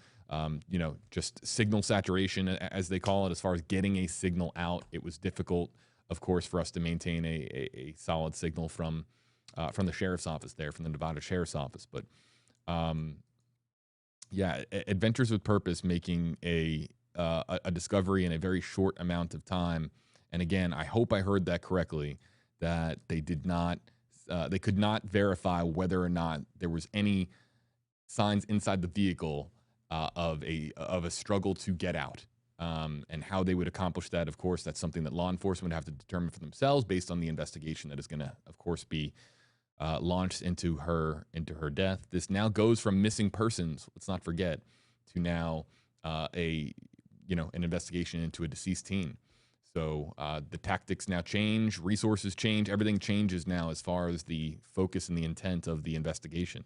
just signal saturation, as they call it, as far as getting a signal out. It was difficult, of course, for us to maintain a solid signal from the sheriff's office there, from the Nevada Sheriff's Office. But, Adventures with Purpose making a discovery in a very short amount of time. And again, I hope I heard that correctly, that they did not, they could not verify whether or not there was any signs inside the vehicle of a struggle to get out. And how they would accomplish that, of course, that's something that law enforcement would have to determine for themselves based on the investigation that is going to, of course, be launched into her death. This now goes from missing persons, let's not forget, to now an investigation into a deceased teen. So the tactics now change, resources change, everything changes now as far as the focus and the intent of the investigation.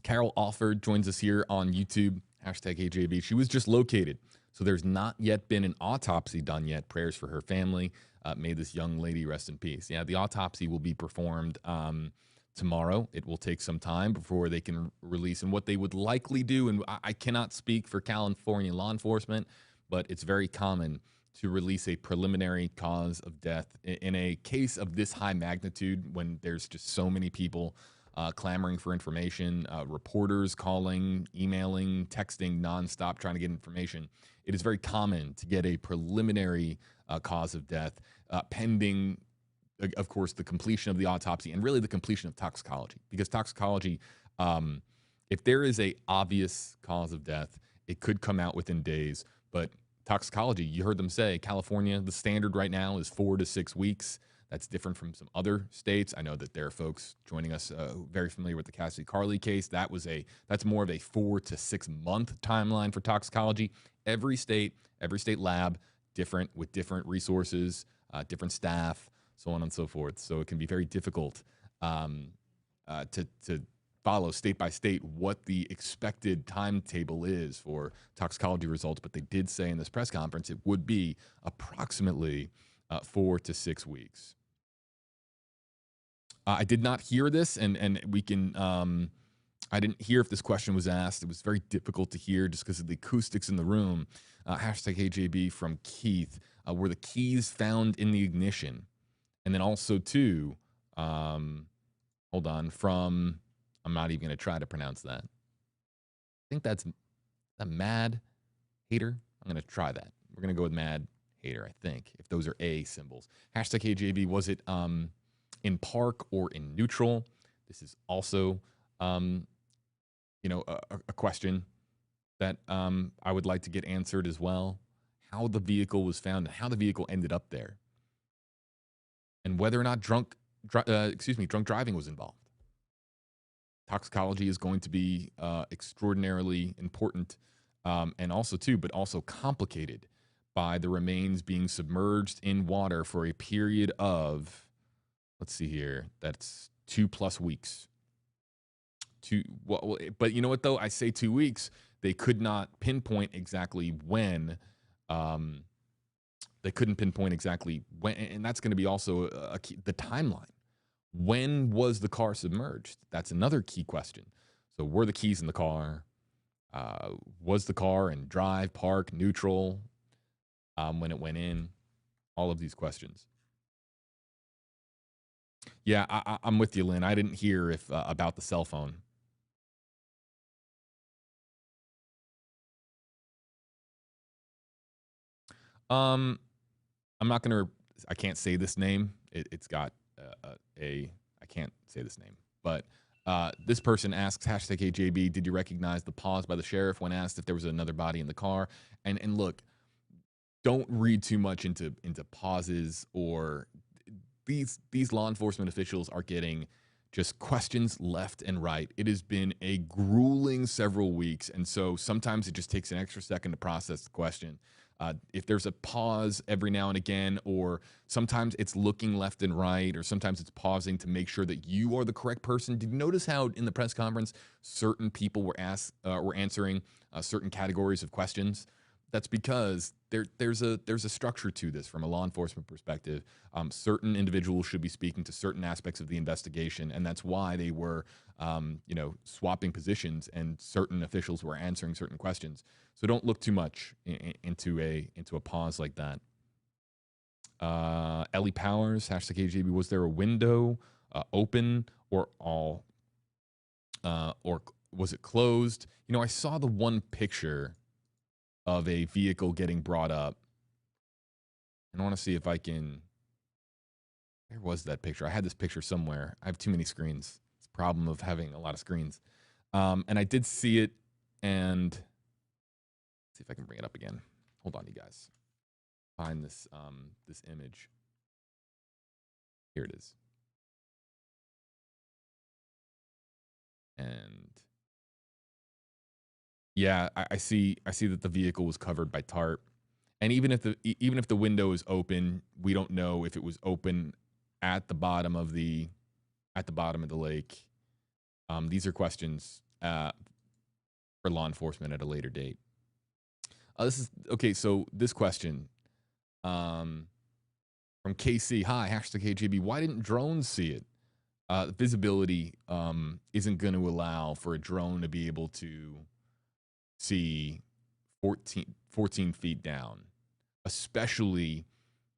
Carol Alford joins us here on YouTube, hashtag AJB. She was just located, so there's not yet been an autopsy done yet. Prayers for her family. May this young lady rest in peace. Yeah, the autopsy will be performed tomorrow. It will take some time before they can release, and what they would likely do, and I cannot speak for California law enforcement, but it's very common to release a preliminary cause of death in a case of this high magnitude, when there's just so many people clamoring for information, reporters calling, emailing, texting nonstop trying to get information. It is very common to get a preliminary cause of death pending, of course, the completion of the autopsy and really the completion of toxicology. Because toxicology, if there is a obvious cause of death, it could come out within days. But toxicology, you heard them say, California, the standard right now is 4 to 6 weeks. That's different from some other states. I know that there are folks joining us very familiar with the Cassidy Carley case. That's more of a 4 to 6 month timeline for toxicology. Every state lab, different, with different resources, different staff, so on and so forth. So it can be very difficult to follow state by state what the expected timetable is for toxicology results. But they did say in this press conference it would be approximately 4 to 6 weeks. I did not hear this, and we can. I didn't hear if this question was asked. It was very difficult to hear just because of the acoustics in the room. Hashtag AJB from Keith. Were the keys found in the ignition? And then also, too, hold on, from, I'm not even going to try to pronounce that. I think that's a Mad Hater. I'm going to try that. We're going to go with Mad Hater, I think, if those are A symbols. Hashtag AJB, was it in park or in neutral? This is also, you know, a question that I would like to get answered as well. How the vehicle was found and how the vehicle ended up there. And whether or not drunk driving was involved. Toxicology is going to be extraordinarily important, and also but also complicated by the remains being submerged in water for a period of, let's see here, that's 2+ weeks. But you know what though? I say 2 weeks. They could not pinpoint exactly when. They couldn't pinpoint exactly when, and that's going to be also a key, the timeline. When was the car submerged? That's another key question. So were the keys in the car? Was the car in drive, park, neutral when it went in? All of these questions. Yeah, I'm with you, Lynn. I didn't hear if about the cell phone. I'm not gonna. I can't say this name. It's got I can't say this name, but this person asks hashtag AJB. Did you recognize the pause by the sheriff when asked if there was another body in the car? And look, don't read too much into pauses, or these law enforcement officials are getting just questions left and right. It has been a grueling several weeks, and so sometimes it just takes an extra second to process the question. If there's a pause every now and again, or sometimes it's looking left and right, or sometimes it's pausing to make sure that you are the correct person. Did you notice how in the press conference certain people were answering certain categories of questions? That's because there's a structure to this from a law enforcement perspective. Certain individuals should be speaking to certain aspects of the investigation, and that's why they were, swapping positions, and certain officials were answering certain questions. So don't look too much into a pause like that. Ellie Powers, hashtag AJB, was there a window open or was it closed? You know, I saw the one picture of a vehicle getting brought up, and I want to see if I can. Where was that picture? I had this picture somewhere. I have too many screens. It's a problem of having a lot of screens. And I did see it, and see if I can bring it up again. Hold on, you guys. Find this this image. Here it is. And yeah, I see that the vehicle was covered by tarp. And even if the window is open, we don't know if it was open at the bottom of the lake. These are questions for law enforcement at a later date. This is okay. So this question from KC. Hi, hashtag KGB. Why didn't drones see it? Visibility isn't going to allow for a drone to be able to see 14 feet down, especially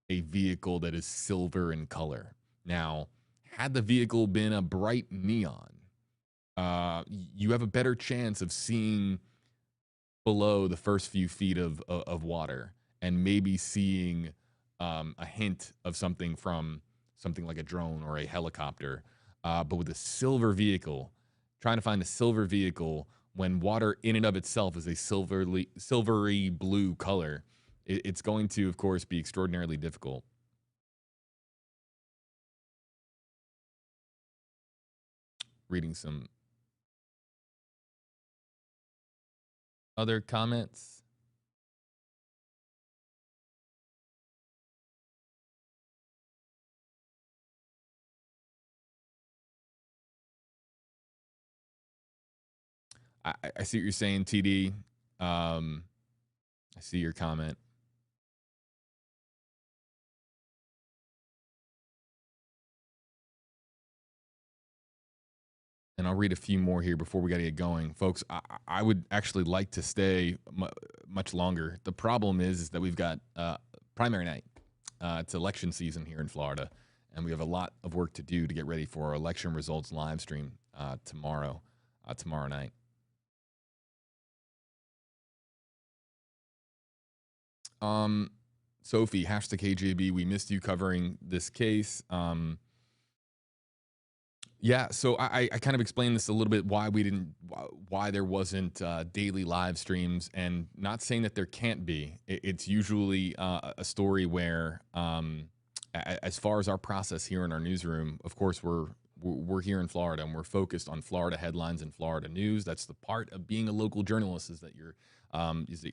a vehicle that is silver in color. Now, had the vehicle been a bright neon, you have a better chance of seeing below the first few feet of water, and maybe seeing a hint of something from something like a drone or a helicopter. But with a silver vehicle, trying to find a silver vehicle when water in and of itself is a silvery blue color, it's going to, of course, be extraordinarily difficult. Reading some other comments. I see what you're saying, TD. I see your comment. and I'll read a few more here before we got to get going. Folks, I would actually like to stay much longer. The problem is that we've got primary night. It's election season here in Florida, and we have a lot of work to do to get ready for our election results live stream tomorrow night. Sophie, #KJB, we missed you covering this case. Yeah, so I kind of explained this a little bit, why there wasn't daily live streams, and not saying that there can't be. It's usually a story where, as far as our process here in our newsroom, of course, we're here in Florida, and we're focused on Florida headlines and Florida news. That's the part of being a local journalist, is that you're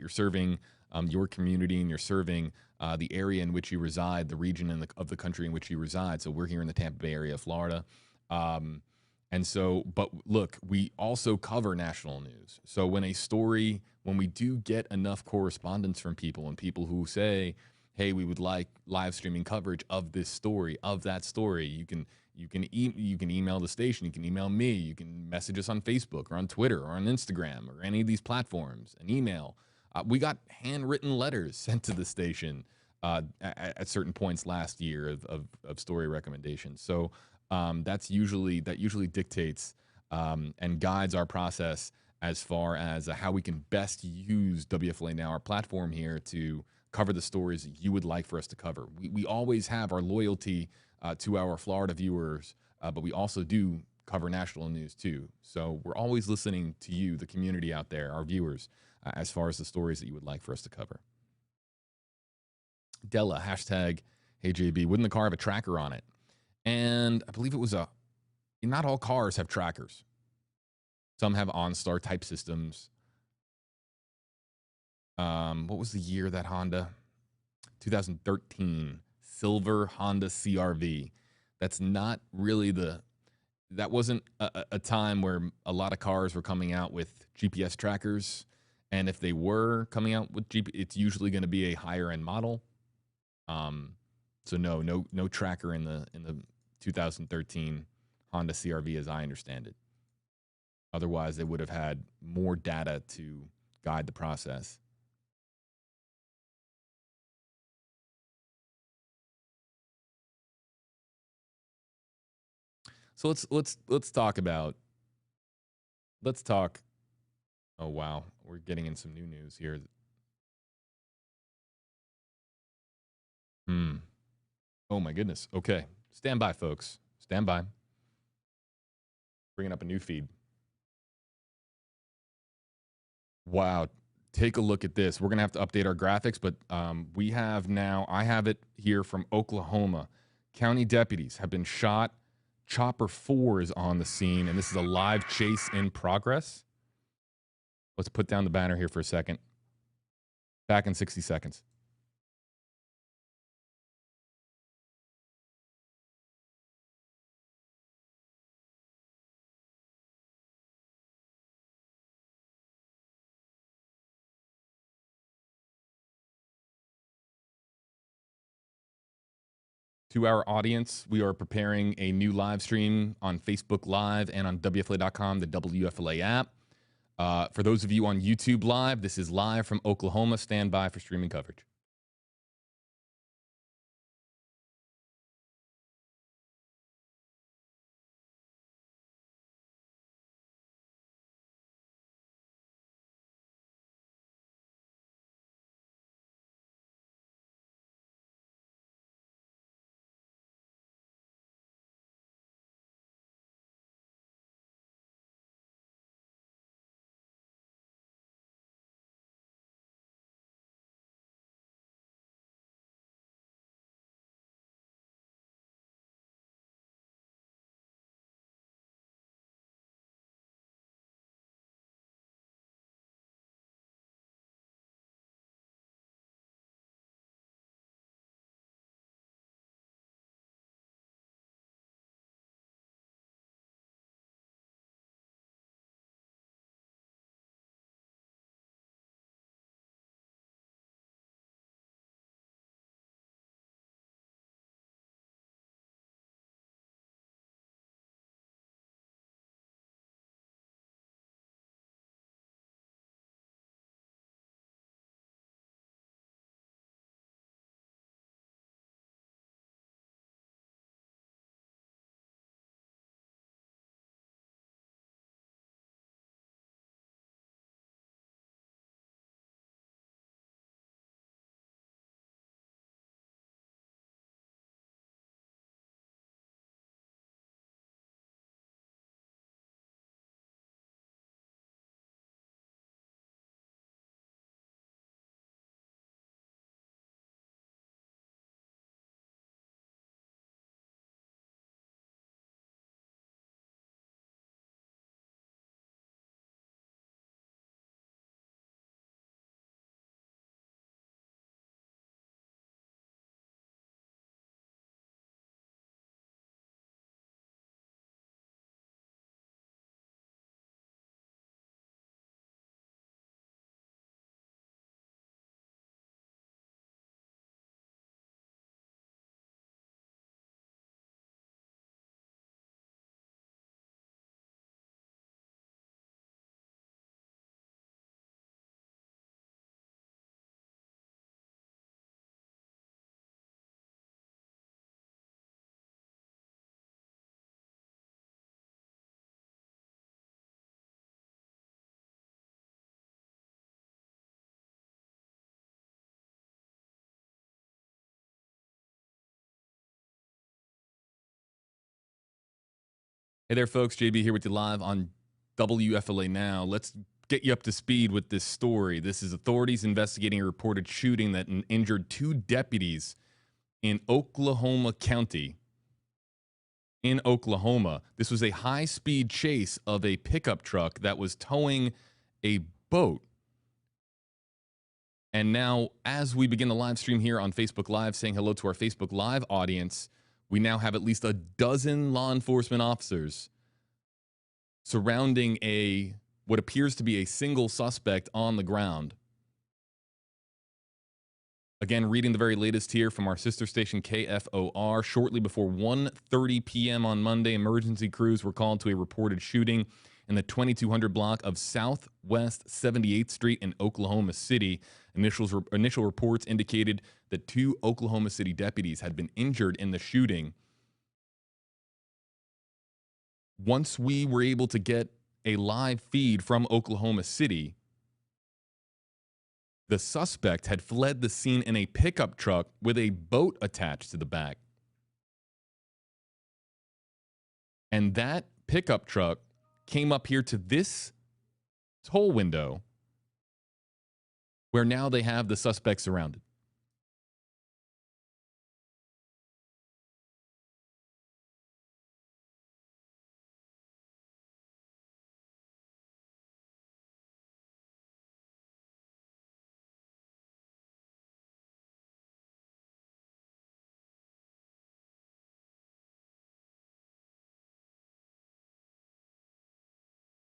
serving your community, and you're serving the area in which you reside, the region of the country in which you reside. So we're here in the Tampa Bay area of Florida. And so, but look, we also cover national news. So when we do get enough correspondence from people, and people who say, hey, we would like live streaming coverage of this story, of that story, you can email the station, you can email me, you can message us on Facebook or on Twitter or on Instagram or any of these platforms, an email. We got handwritten letters sent to the station at certain points last year of story recommendations. So that usually dictates and guides our process as far as how we can best use WFLA Now, our platform here, to cover the stories that you would like for us to cover. We always have our loyalty to our Florida viewers, but we also do cover national news too. So we're always listening to you, the community out there, our viewers, as far as the stories that you would like for us to cover. Della, #HeyJB, wouldn't the car have a tracker on it? And I believe it was not all cars have trackers. Some have OnStar type systems. What was the year that Honda? 2013, silver Honda CRV. That's not really that wasn't a time where a lot of cars were coming out with GPS trackers. And if they were coming out with it's usually going to be a higher end model. So no tracker in the 2013 Honda CRV, as I understand it. Otherwise, they would have had more data to guide the process. So let's talk. Oh wow, we're getting in some new news here. Oh my goodness. Okay, stand by, folks. Stand by. Bringing up a new feed. Wow, take a look at this. We're gonna have to update our graphics, but I have it here from Oklahoma. County deputies have been shot. Chopper 4 is on the scene, and this is a live chase in progress. Let's put down the banner here for a second. Back in 60 seconds. To our audience, we are preparing a new live stream on Facebook Live and on WFLA.com, the WFLA app. For those of you on YouTube Live, this is live from Oklahoma. Stand by for streaming coverage. Hey there, folks. JB here with you live on WFLA Now. Let's get you up to speed with this story. This is authorities investigating a reported shooting that injured 2 deputies in Oklahoma County. In Oklahoma, this was a high-speed chase of a pickup truck that was towing a boat. And now, as we begin the live stream here on Facebook Live, saying hello to our Facebook Live audience, we now have at least a dozen law enforcement officers surrounding what appears to be a single suspect on the ground. Again, reading the very latest here from our sister station KFOR. Shortly before 1:30 p.m. on Monday, emergency crews were called to a reported shooting in the 2200 block of Southwest 78th Street in Oklahoma City. Initial reports indicated that 2 Oklahoma City deputies had been injured in the shooting. Once we were able to get a live feed from Oklahoma City, the suspect had fled the scene in a pickup truck with a boat attached to the back. And that pickup truck came up here to this toll window where now they have the suspect surrounded.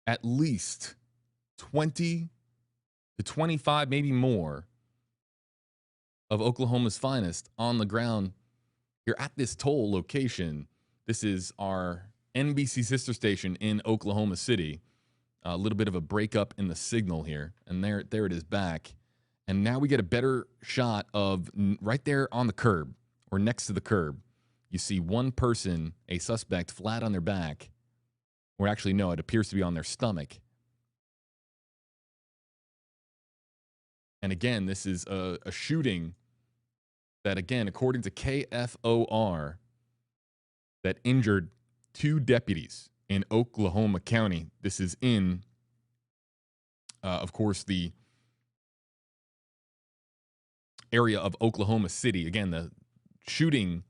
At least 20 to 25, maybe more, of Oklahoma's finest on the ground here at this toll location. This is our NBC sister station in Oklahoma City. A little bit of a breakup in the signal here, and there it is back. And now we get a better shot of right there on the curb, or next to the curb. You see one person, a suspect, flat on their back. Or actually, no, it appears to be on their stomach. And again, this is a shooting that, again, according to KFOR, that injured 2 deputies in Oklahoma County. This is in, of course, the area of Oklahoma City. Again, the shooting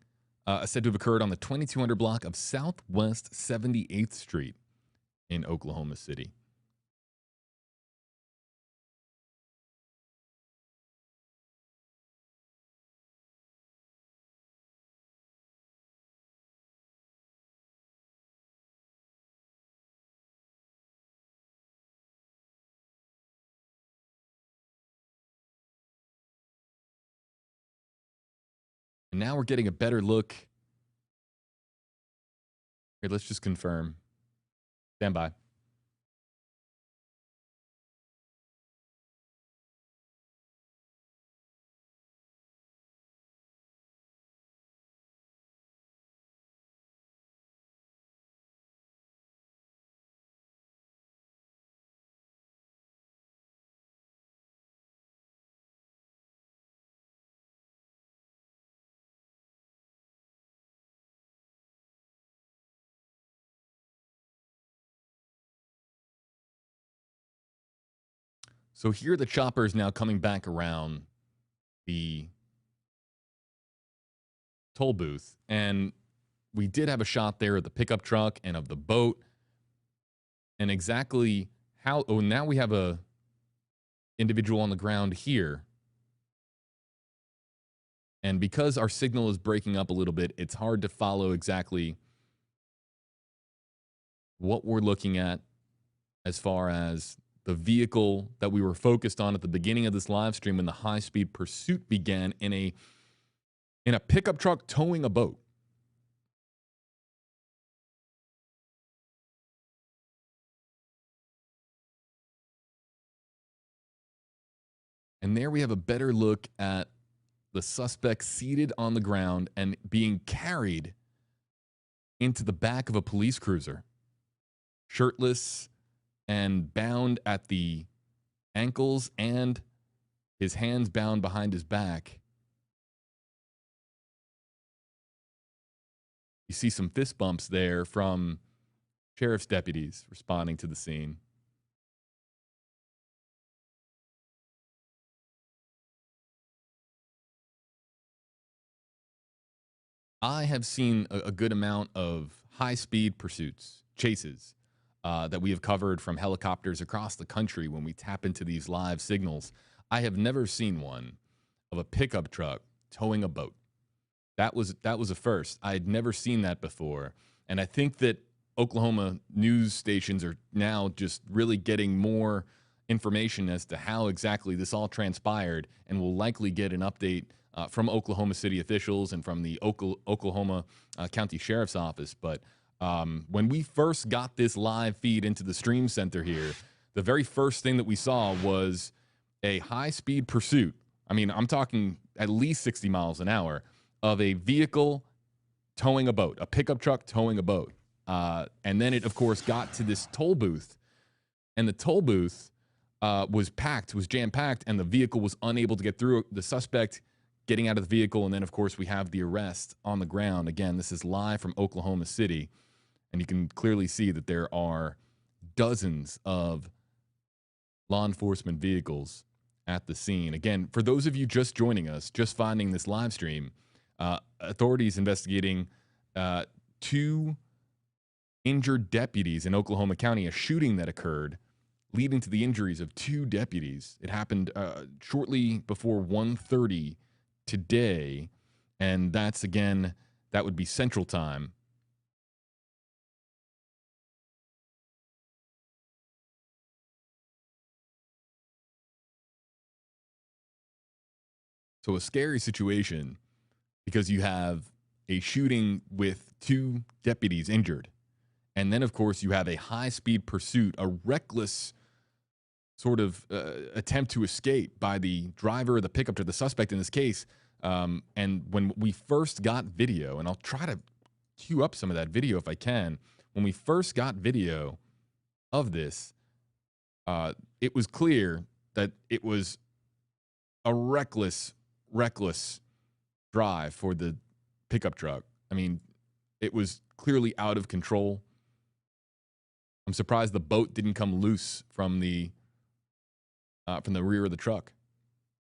said to have occurred on the 2200 block of Southwest 78th Street in Oklahoma City. And now we're getting a better look. Here, let's just confirm. Stand by. So here the chopper is now coming back around the toll booth. And we did have a shot there of the pickup truck and of the boat. And exactly how, oh, now we have a individual on the ground here. And because our signal is breaking up a little bit, it's hard to follow exactly what we're looking at as far as the vehicle that we were focused on at the beginning of this live stream when the high-speed pursuit began in a pickup truck towing a boat. And there we have a better look at the suspect seated on the ground and being carried into the back of a police cruiser, shirtless and bound at the ankles and his hands bound behind his back. You see some fist bumps there from Sheriff's deputies responding to the scene. I have seen a good amount of high-speed pursuits, chases, that we have covered from helicopters across the country when we tap into these live signals. I have never seen one of a pickup truck towing a boat. That was a first. I had never seen that before, and I think that Oklahoma news stations are now just really getting more information as to how exactly this all transpired, and will likely get an update from Oklahoma City officials and from the Oklahoma County Sheriff's Office. But when we first got this live feed into the stream center here, the very first thing that we saw was a high-speed pursuit. I mean, I'm talking at least 60 miles an hour of a vehicle towing a boat, a pickup truck towing a boat. And then it, of course, got to this toll booth, and the toll booth was jam-packed, and the vehicle was unable to get through. The suspect getting out of the vehicle, and then, of course, we have the arrest on the ground. Again, this is live from Oklahoma City, and you can clearly see that there are dozens of law enforcement vehicles at the scene. Again, for those of you just joining us, just finding this live stream, authorities investigating 2 injured deputies in Oklahoma County, a shooting that occurred leading to the injuries of 2 deputies. It happened shortly before 1:30 today, and that's, again, that would be Central Time. So a scary situation, because you have a shooting with 2 deputies injured. And then, of course, you have a high-speed pursuit, a reckless sort of attempt to escape by the driver of the pickup, to the suspect in this case. And when we first got video, and I'll try to cue up some of that video if I can, when we first got video of this, it was clear that it was a reckless drive for the pickup truck. I mean, it was clearly out of control. I'm surprised the boat didn't come loose from the rear of the truck.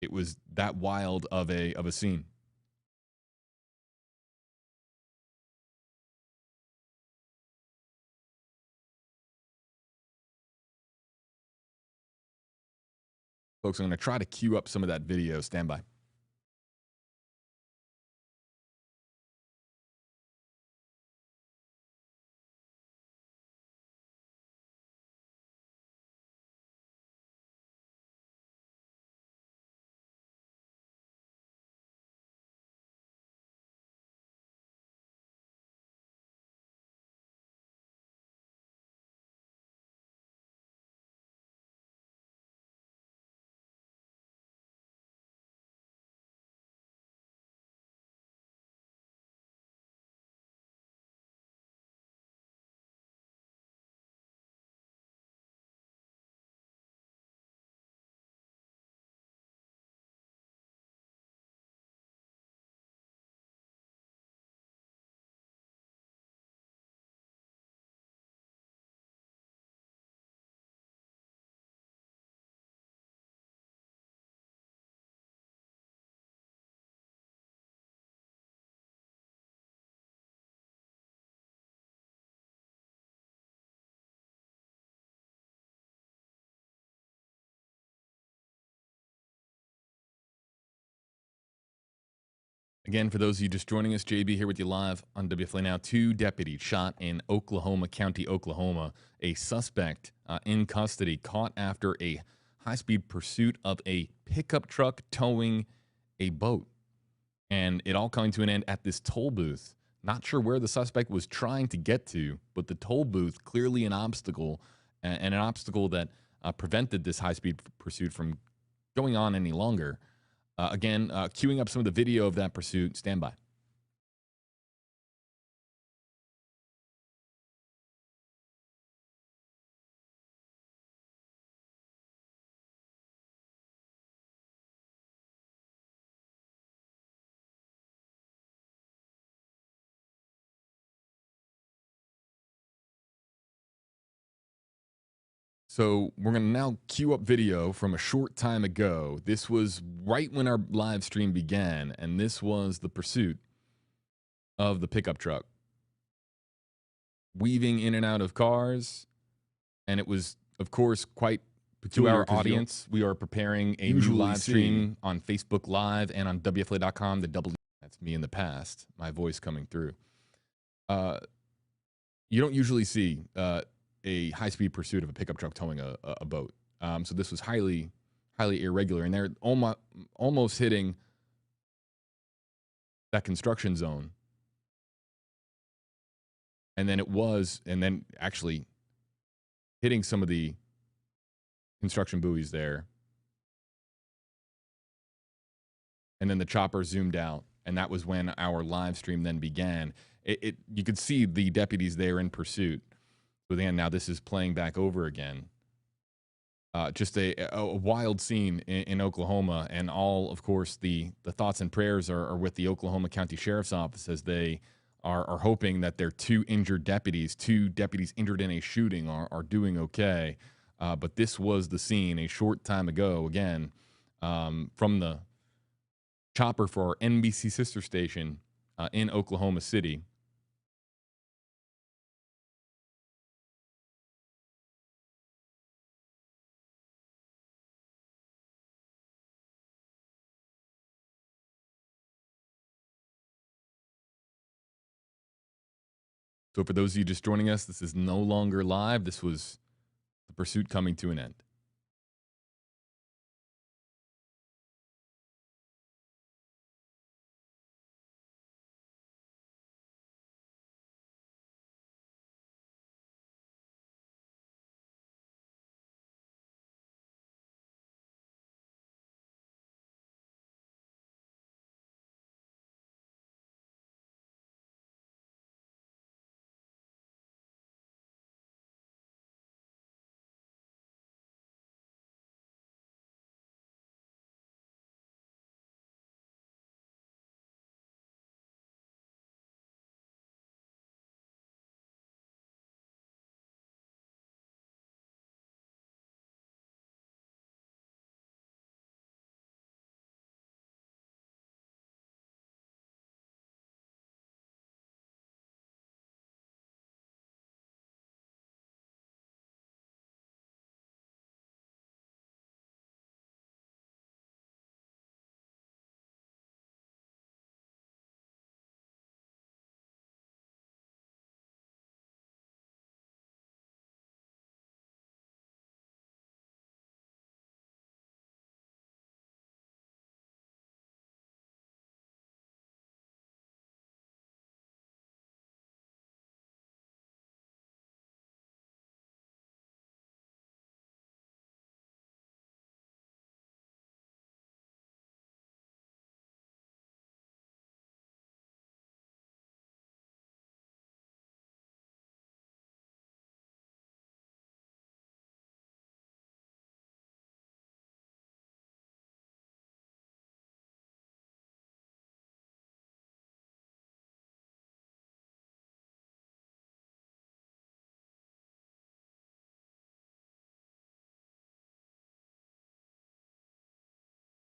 It was that wild of a scene. Folks, I'm going to try to cue up some of that video. Stand by. Again, for those of you just joining us, JB here with you live on WFLA Now. 2 deputies shot in Oklahoma County, Oklahoma. A suspect in custody, caught after a high-speed pursuit of a pickup truck towing a boat. And it all coming to an end at this toll booth. Not sure where the suspect was trying to get to, but the toll booth, clearly an obstacle, and an obstacle that prevented this high-speed pursuit from going on any longer. Again, queuing up some of the video of that pursuit. Stand by. So we're going to now queue up video from a short time ago. This was right when our live stream began, and this was the pursuit of the pickup truck, weaving in and out of cars, and it was, of course, quite to our audience. We are preparing a new live stream on Facebook Live and on WFLA.com. That's me in the past, my voice coming through. You don't usually see a high-speed pursuit of a pickup truck towing a boat. So this was highly irregular, and they're almost hitting that construction zone. And then actually hitting some of the construction buoys there. And then the chopper zoomed out, and that was when our live stream then began. You could see the deputies there in pursuit. So then now this is playing back over again. Just a wild scene in Oklahoma, and all, of course, the thoughts and prayers are with the Oklahoma County Sheriff's Office as they are hoping that their two deputies injured in a shooting are doing okay. But this was the scene a short time ago, again, from the chopper for our NBC sister station in Oklahoma City. So for those of you just joining us, this is no longer live. This was the pursuit coming to an end.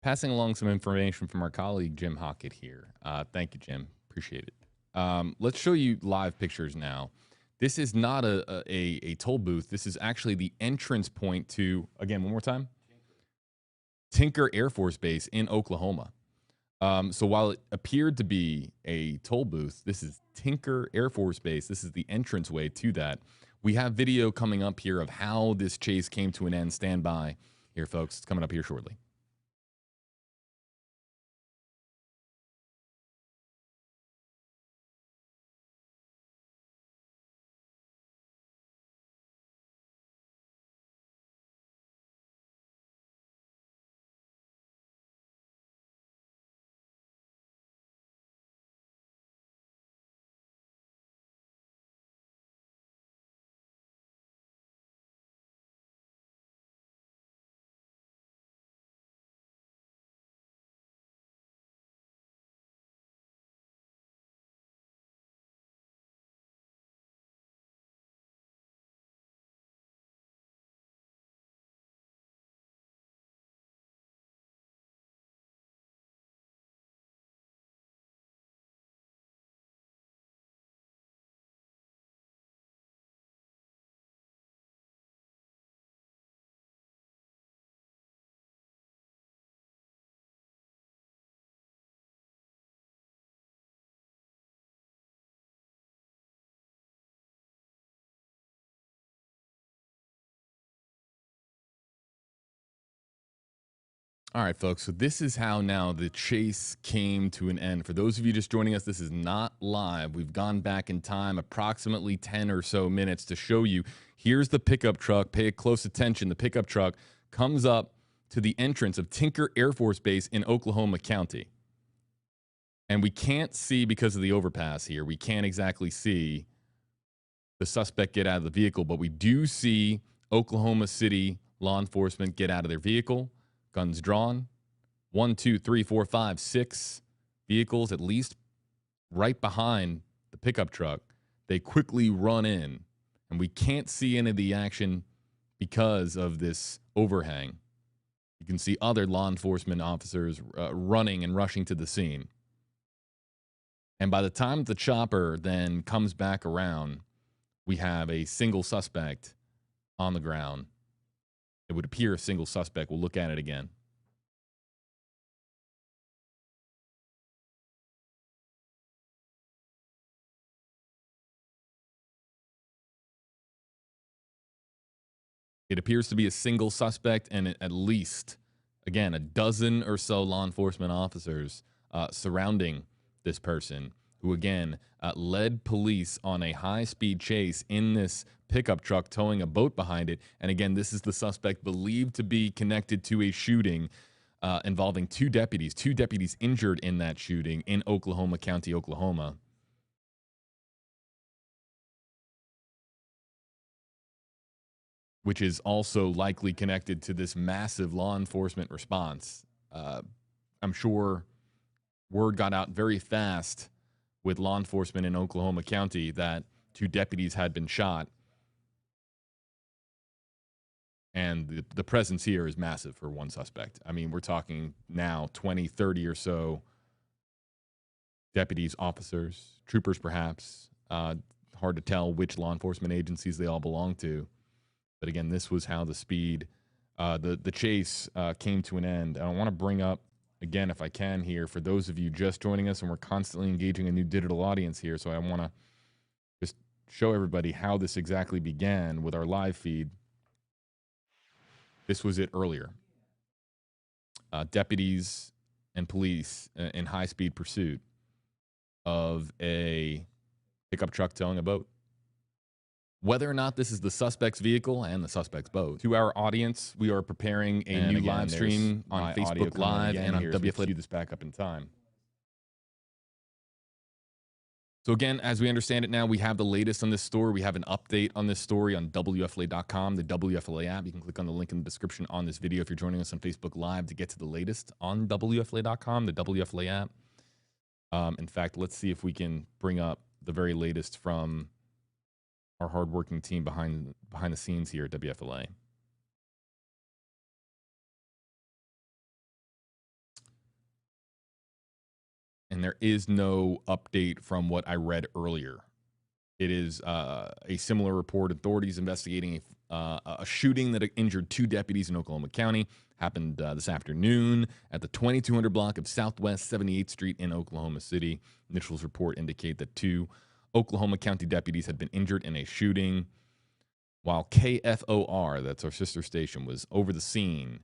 Passing along some information from our colleague, Jim Hockett here. Thank you, Jim. Appreciate it. Let's show you live pictures now. This is not a toll booth. This is actually the entrance point to, again, one more time, Tinker Air Force Base in Oklahoma. So while it appeared to be a toll booth, this is Tinker Air Force Base. This is the entranceway to that. We have video coming up here of how this chase came to an end. Stand by here, folks. It's coming up here shortly. All right, folks. So this is how now the chase came to an end. For those of you just joining us, this is not live. We've gone back in time approximately 10 or so minutes to show you. Here's the pickup truck. Pay close attention. The pickup truck comes up to the entrance of Tinker Air Force Base in Oklahoma County. And we can't see, because of the overpass here, we can't exactly see the suspect get out of the vehicle, but we do see Oklahoma City law enforcement get out of their vehicle. Guns drawn. 1, 2, 3, 4, 5, 6 vehicles, at least right behind the pickup truck. They quickly run in, and we can't see any of the action because of this overhang. You can see other law enforcement officers running and rushing to the scene. And by the time the chopper then comes back around, we have a single suspect on the ground. It would appear a single suspect. We'll look at it again. It appears to be a single suspect and at least, again, a dozen or so law enforcement officers surrounding this person who, again, led police on a high-speed chase in this pickup truck towing a boat behind it. And again, this is the suspect believed to be connected to a shooting involving two deputies injured in that shooting in Oklahoma County, Oklahoma. Which is also likely connected to this massive law enforcement response. I'm sure word got out very fast with law enforcement in Oklahoma County that 2 deputies had been shot. And the presence here is massive for one suspect. I mean, we're talking now 20, 30 or so deputies, officers, troopers perhaps. Hard to tell which law enforcement agencies they all belong to. But again, this was how the chase came to an end. And I want to bring up, again, if I can here, for those of you just joining us, and we're constantly engaging a new digital audience here, so I want to just show everybody how this exactly began with our live feed. This was it earlier. Deputies and police in high-speed pursuit of a pickup truck towing a boat. Whether or not this is the suspect's vehicle and the suspect's boat. To our audience, we are preparing a new live stream on Facebook Live and on WFLA. Do this back up in time. So again, as we understand it now, we have the latest on this story. We have an update on this story on WFLA.com, the WFLA app. You can click on the link in the description on this video if you're joining us on Facebook Live to get to the latest on WFLA.com, the WFLA app. In fact, let's see if we can bring up the very latest from our hardworking team behind the scenes here at WFLA. And there is no update from what I read earlier. It is a similar report. Authorities investigating a shooting that injured 2 deputies in Oklahoma County. Happened this afternoon at the 2200 block of Southwest 78th Street in Oklahoma City. Initial report indicate that 2 Oklahoma County deputies had been injured in a shooting. While KFOR, that's our sister station, was over the scene,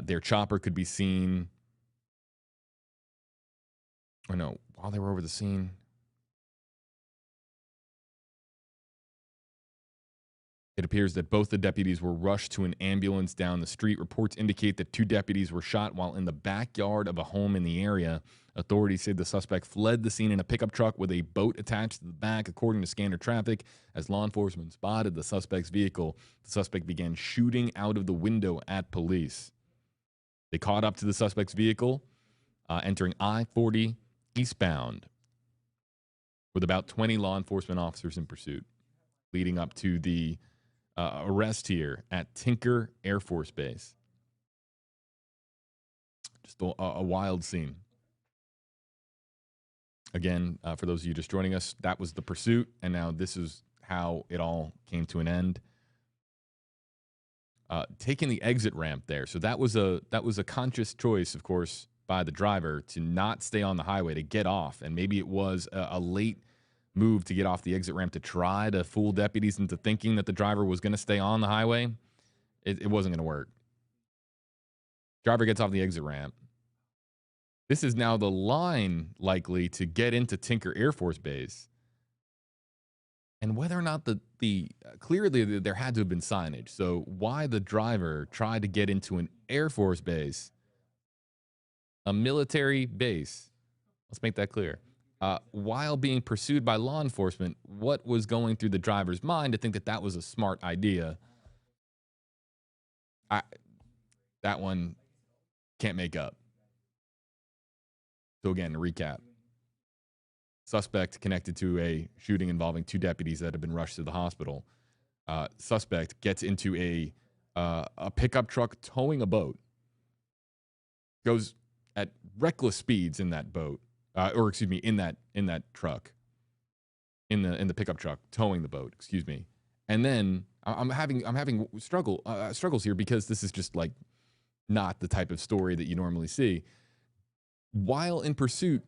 their chopper could be seen. Or no, while they were over the scene. It appears that both the deputies were rushed to an ambulance down the street. Reports indicate that 2 deputies were shot while in the backyard of a home in the area. Authorities say the suspect fled the scene in a pickup truck with a boat attached to the back, according to scanner traffic. As law enforcement spotted the suspect's vehicle, the suspect began shooting out of the window at police. They caught up to the suspect's vehicle, entering I-40 eastbound, with about 20 law enforcement officers in pursuit, leading up to the arrest here at Tinker Air Force Base. Just a wild scene. Again, for those of you just joining us, that was the pursuit, and now this is how it all came to an end. Taking the exit ramp there, so that was a conscious choice, of course, by the driver to not stay on the highway, to get off, and maybe it was a late move to get off the exit ramp to try to fool deputies into thinking that the driver was going to stay on the highway. It wasn't going to work. Driver gets off the exit ramp. This is now the line likely to get into Tinker Air Force Base. And whether or not clearly there had to have been signage. So why the driver tried to get into an Air Force base, a military base, let's make that clear, while being pursued by law enforcement, what was going through the driver's mind to think that that was a smart idea? That one can't make up. So again, to recap. Suspect connected to a shooting involving 2 deputies that have been rushed to the hospital. Suspect gets into a pickup truck towing a boat. Goes at reckless speeds in that boat, in that truck, in the pickup truck towing the boat. Excuse me. And then I'm having struggles here because this is just like not the type of story that you normally see. While in pursuit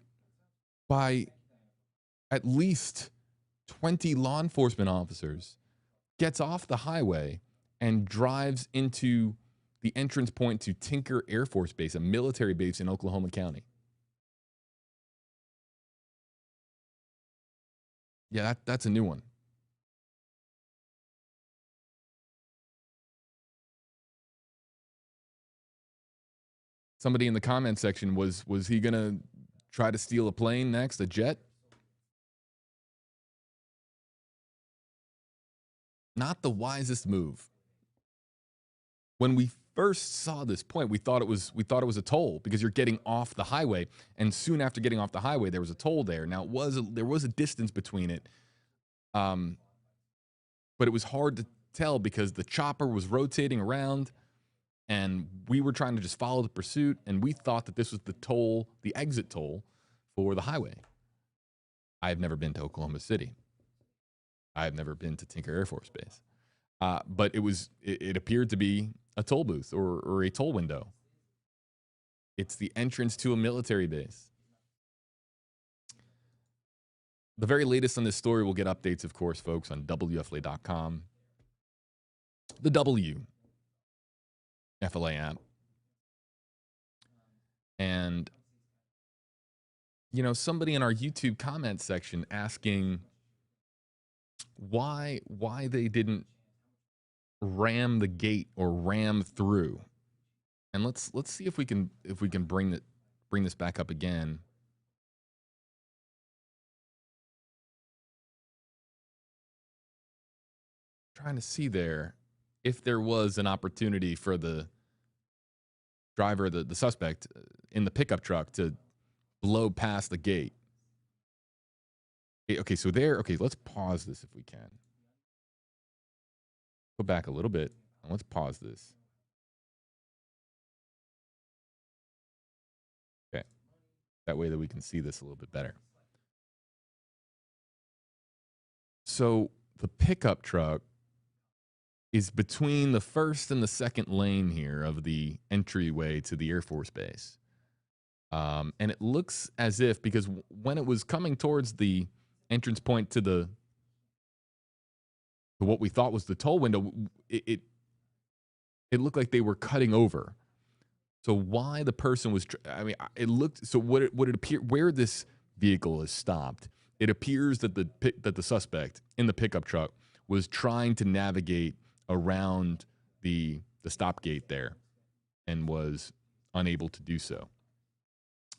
by at least 20 law enforcement officers, gets off the highway and drives into the entrance point to Tinker Air Force Base, a military base in Oklahoma County. Yeah, that's a new one. Somebody in the comment section was he going to try to steal a plane next, a jet? Not the wisest move. When we first saw this point, we thought it was a toll because you're getting off the highway, and soon after getting off the highway, there was a toll there. Now there was a distance between it, but it was hard to tell because the chopper was rotating around, and we were trying to just follow the pursuit, and we thought that this was the toll, the exit toll for the highway. I have never been to Oklahoma City. I have never been to Tinker Air Force Base. But it appeared to be a toll booth or a toll window. It's the entrance to a military base. The very latest on this story, we'll get updates, of course, folks, on WFLA.com, the WFLA app. And, somebody in our YouTube comment section asking why they didn't ram the gate or ram through. And let's see if we can bring this back up again. Trying to see there if there was an opportunity for the driver, the suspect in the pickup truck to blow past the gate. Okay, so let's pause this if we can. Go back a little bit and let's pause this. Okay. That way that we can see this a little bit better. So the pickup truck is between the first and the second lane here of the entryway to the Air Force Base. And it looks as if, because when it was coming towards the entrance point to what we thought was the toll window, it looked like they were cutting over. So why the person was, it looked, so what it appear, where this vehicle is stopped, it appears that the suspect in the pickup truck was trying to navigate around the stop gate there and was unable to do so.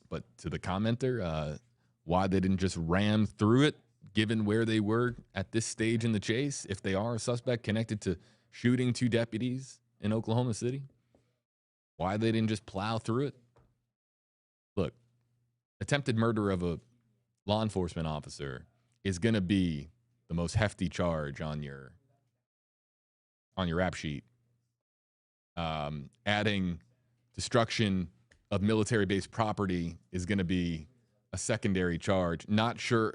But to the commenter, why they didn't just ram through it, given where they were at this stage in the chase, if they are a suspect connected to shooting 2 deputies in Oklahoma City, why they didn't just plow through it? Look, attempted murder of a law enforcement officer is going to be the most hefty charge on your rap sheet. Adding destruction of military-based property is going to be a secondary charge. Not sure.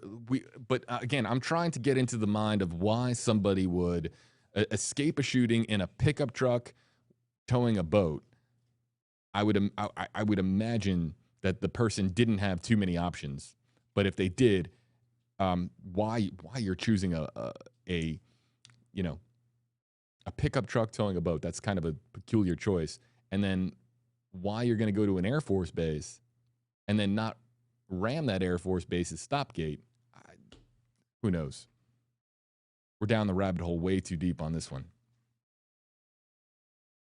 But again, I'm trying to get into the mind of why somebody would escape a shooting in a pickup truck towing a boat. I would imagine that the person didn't have too many options. But if they did, why you're choosing a pickup truck towing a boat? That's kind of a peculiar choice. And then why you're going to go to an Air Force base and then not ram that Air Force base's stop gate. Who knows? We're down the rabbit hole way too deep on this one.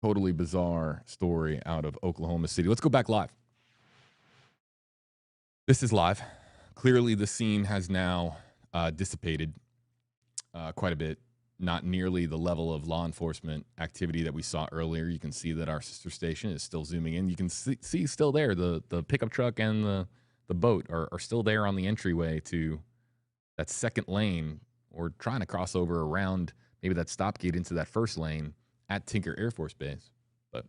Totally bizarre story out of Oklahoma City. Let's go back live. This is live. Clearly, the scene has now dissipated quite a bit. Not nearly the level of law enforcement activity that we saw earlier. You can see that our sister station is still zooming in. You can see still there, the pickup truck and the boat are still there on the entryway to that second lane, or trying to cross over around maybe that stop gate into that first lane at Tinker Air Force Base. But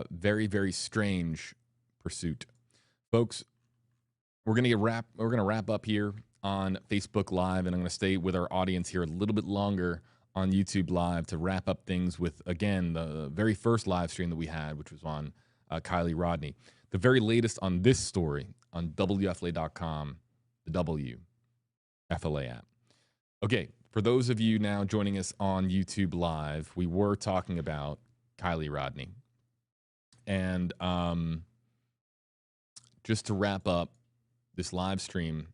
very, very strange pursuit. Folks, we're gonna wrap up here on Facebook Live, and I'm going to stay with our audience here a little bit longer on YouTube Live to wrap up things with, again, the very first live stream that we had, which was on Kiely Rodni. The very latest on this story on WFLA.com, the WFLA app. Okay, for those of you now joining us on YouTube Live, we were talking about Kiely Rodni. And just to wrap up this live stream,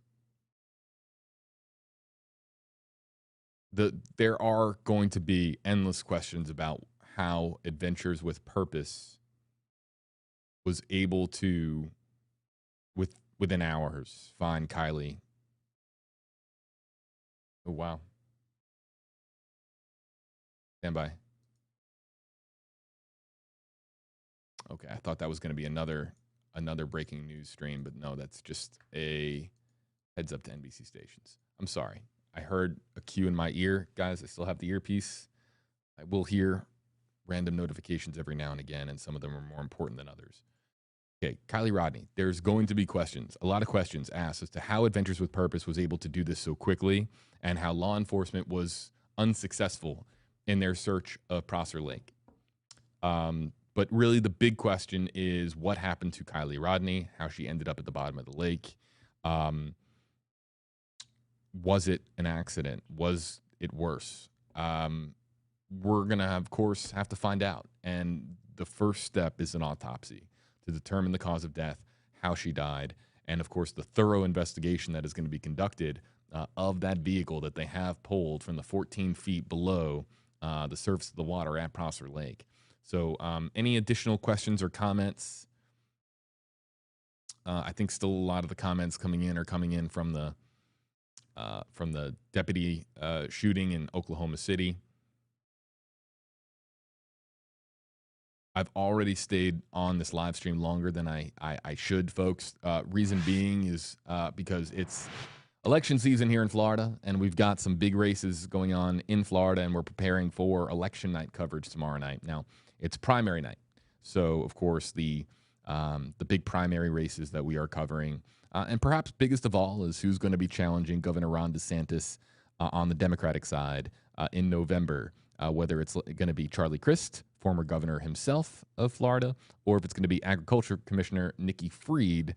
there are going to be endless questions about how Adventures with Purpose was able to, within hours, find Kiely. Oh, wow. Stand by. Okay, I thought that was going to be another breaking news stream, but no, that's just a heads up to NBC stations. I'm sorry. I heard a cue in my ear. Guys, I still have the earpiece. I will hear random notifications every now and again, and some of them are more important than others. Okay, Kiely Rodni, there's going to be questions, a lot of questions asked as to how Adventures with Purpose was able to do this so quickly and how law enforcement was unsuccessful in their search of Prosser Lake. But really the big question is what happened to Kiely Rodni, how she ended up at the bottom of the lake. Was it an accident? Was it worse? We're going to, of course, have to find out. And the first step is an autopsy to determine the cause of death, how she died, and, of course, the thorough investigation that is going to be conducted of that vehicle that they have pulled from the 14 feet below the surface of the water at Prosser Lake. So any additional questions or comments? I think still a lot of the comments coming in from the deputy shooting in Oklahoma City. I've already stayed on this live stream longer than I should, folks. Reason being is because it's election season here in Florida, and we've got some big races going on in Florida, and we're preparing for election night coverage tomorrow night. Now, it's primary night, so of course the big primary races that we are covering. And perhaps biggest of all is who's going to be challenging Governor Ron DeSantis on the Democratic side in November, whether it's going to be Charlie Crist, former governor himself of Florida, or if it's going to be Agriculture Commissioner Nikki Fried.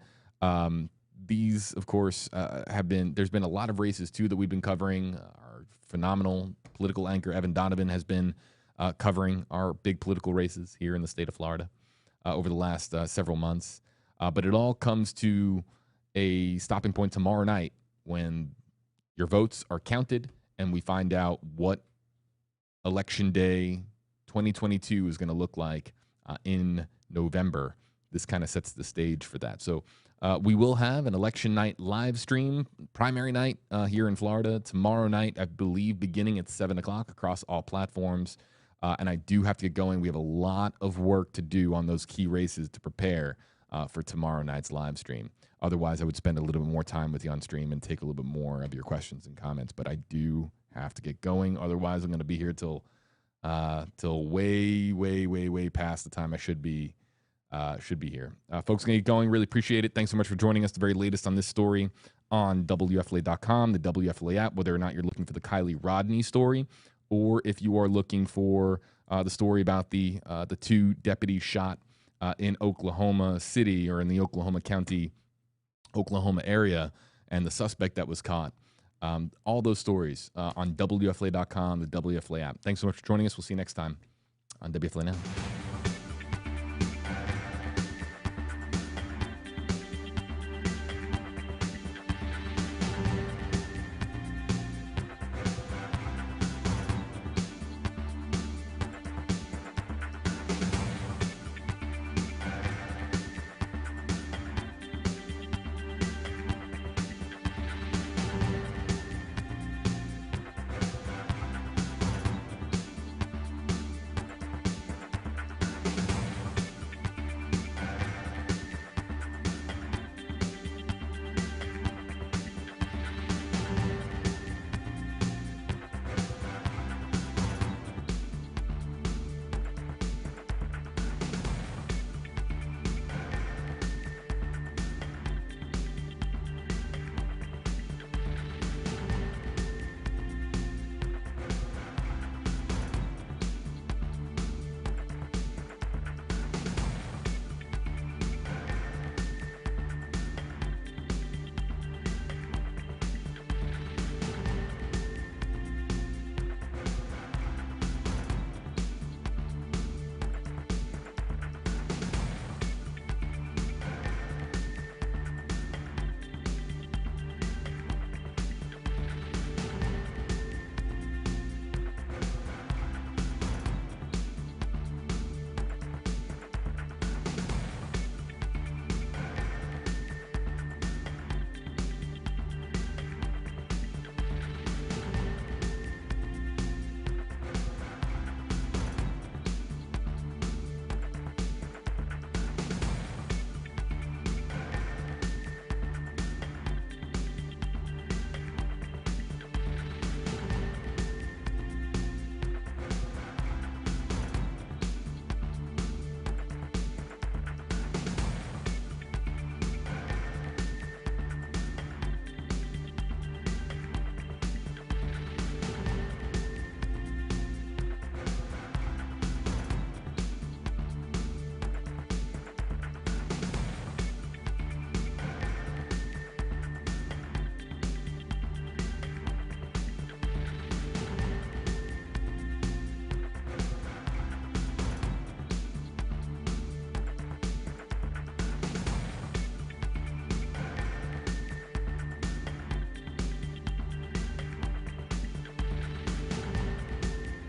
These, of course, there's been a lot of races, too, that we've been covering. Our phenomenal political anchor, Evan Donovan, has been covering our big political races here in the state of Florida over the last several months. But it all comes to a stopping point tomorrow night when your votes are counted and we find out what Election Day 2022 is going to look like in November. This kind of sets the stage for that. So we will have an election night live stream, primary night here in Florida tomorrow night, I believe, beginning at 7 o'clock across all platforms. And I do have to get going. We have a lot of work to do on those key races to prepare for tomorrow night's live stream. Otherwise, I would spend a little bit more time with you on stream and take a little bit more of your questions and comments. But I do have to get going. Otherwise, I'm going to be here till way past the time I should be here. Folks, going to get going. Really appreciate it. Thanks so much for joining us. The very latest on this story on WFLA.com, the WFLA app, whether or not you're looking for the Kiely Rodni story, or if you are looking for the story about the two deputies shot in Oklahoma City or in the Oklahoma County, Oklahoma area, and the suspect that was caught. All those stories on WFLA.com, the WFLA app. Thanks so much for joining us. We'll see you next time on WFLA Now.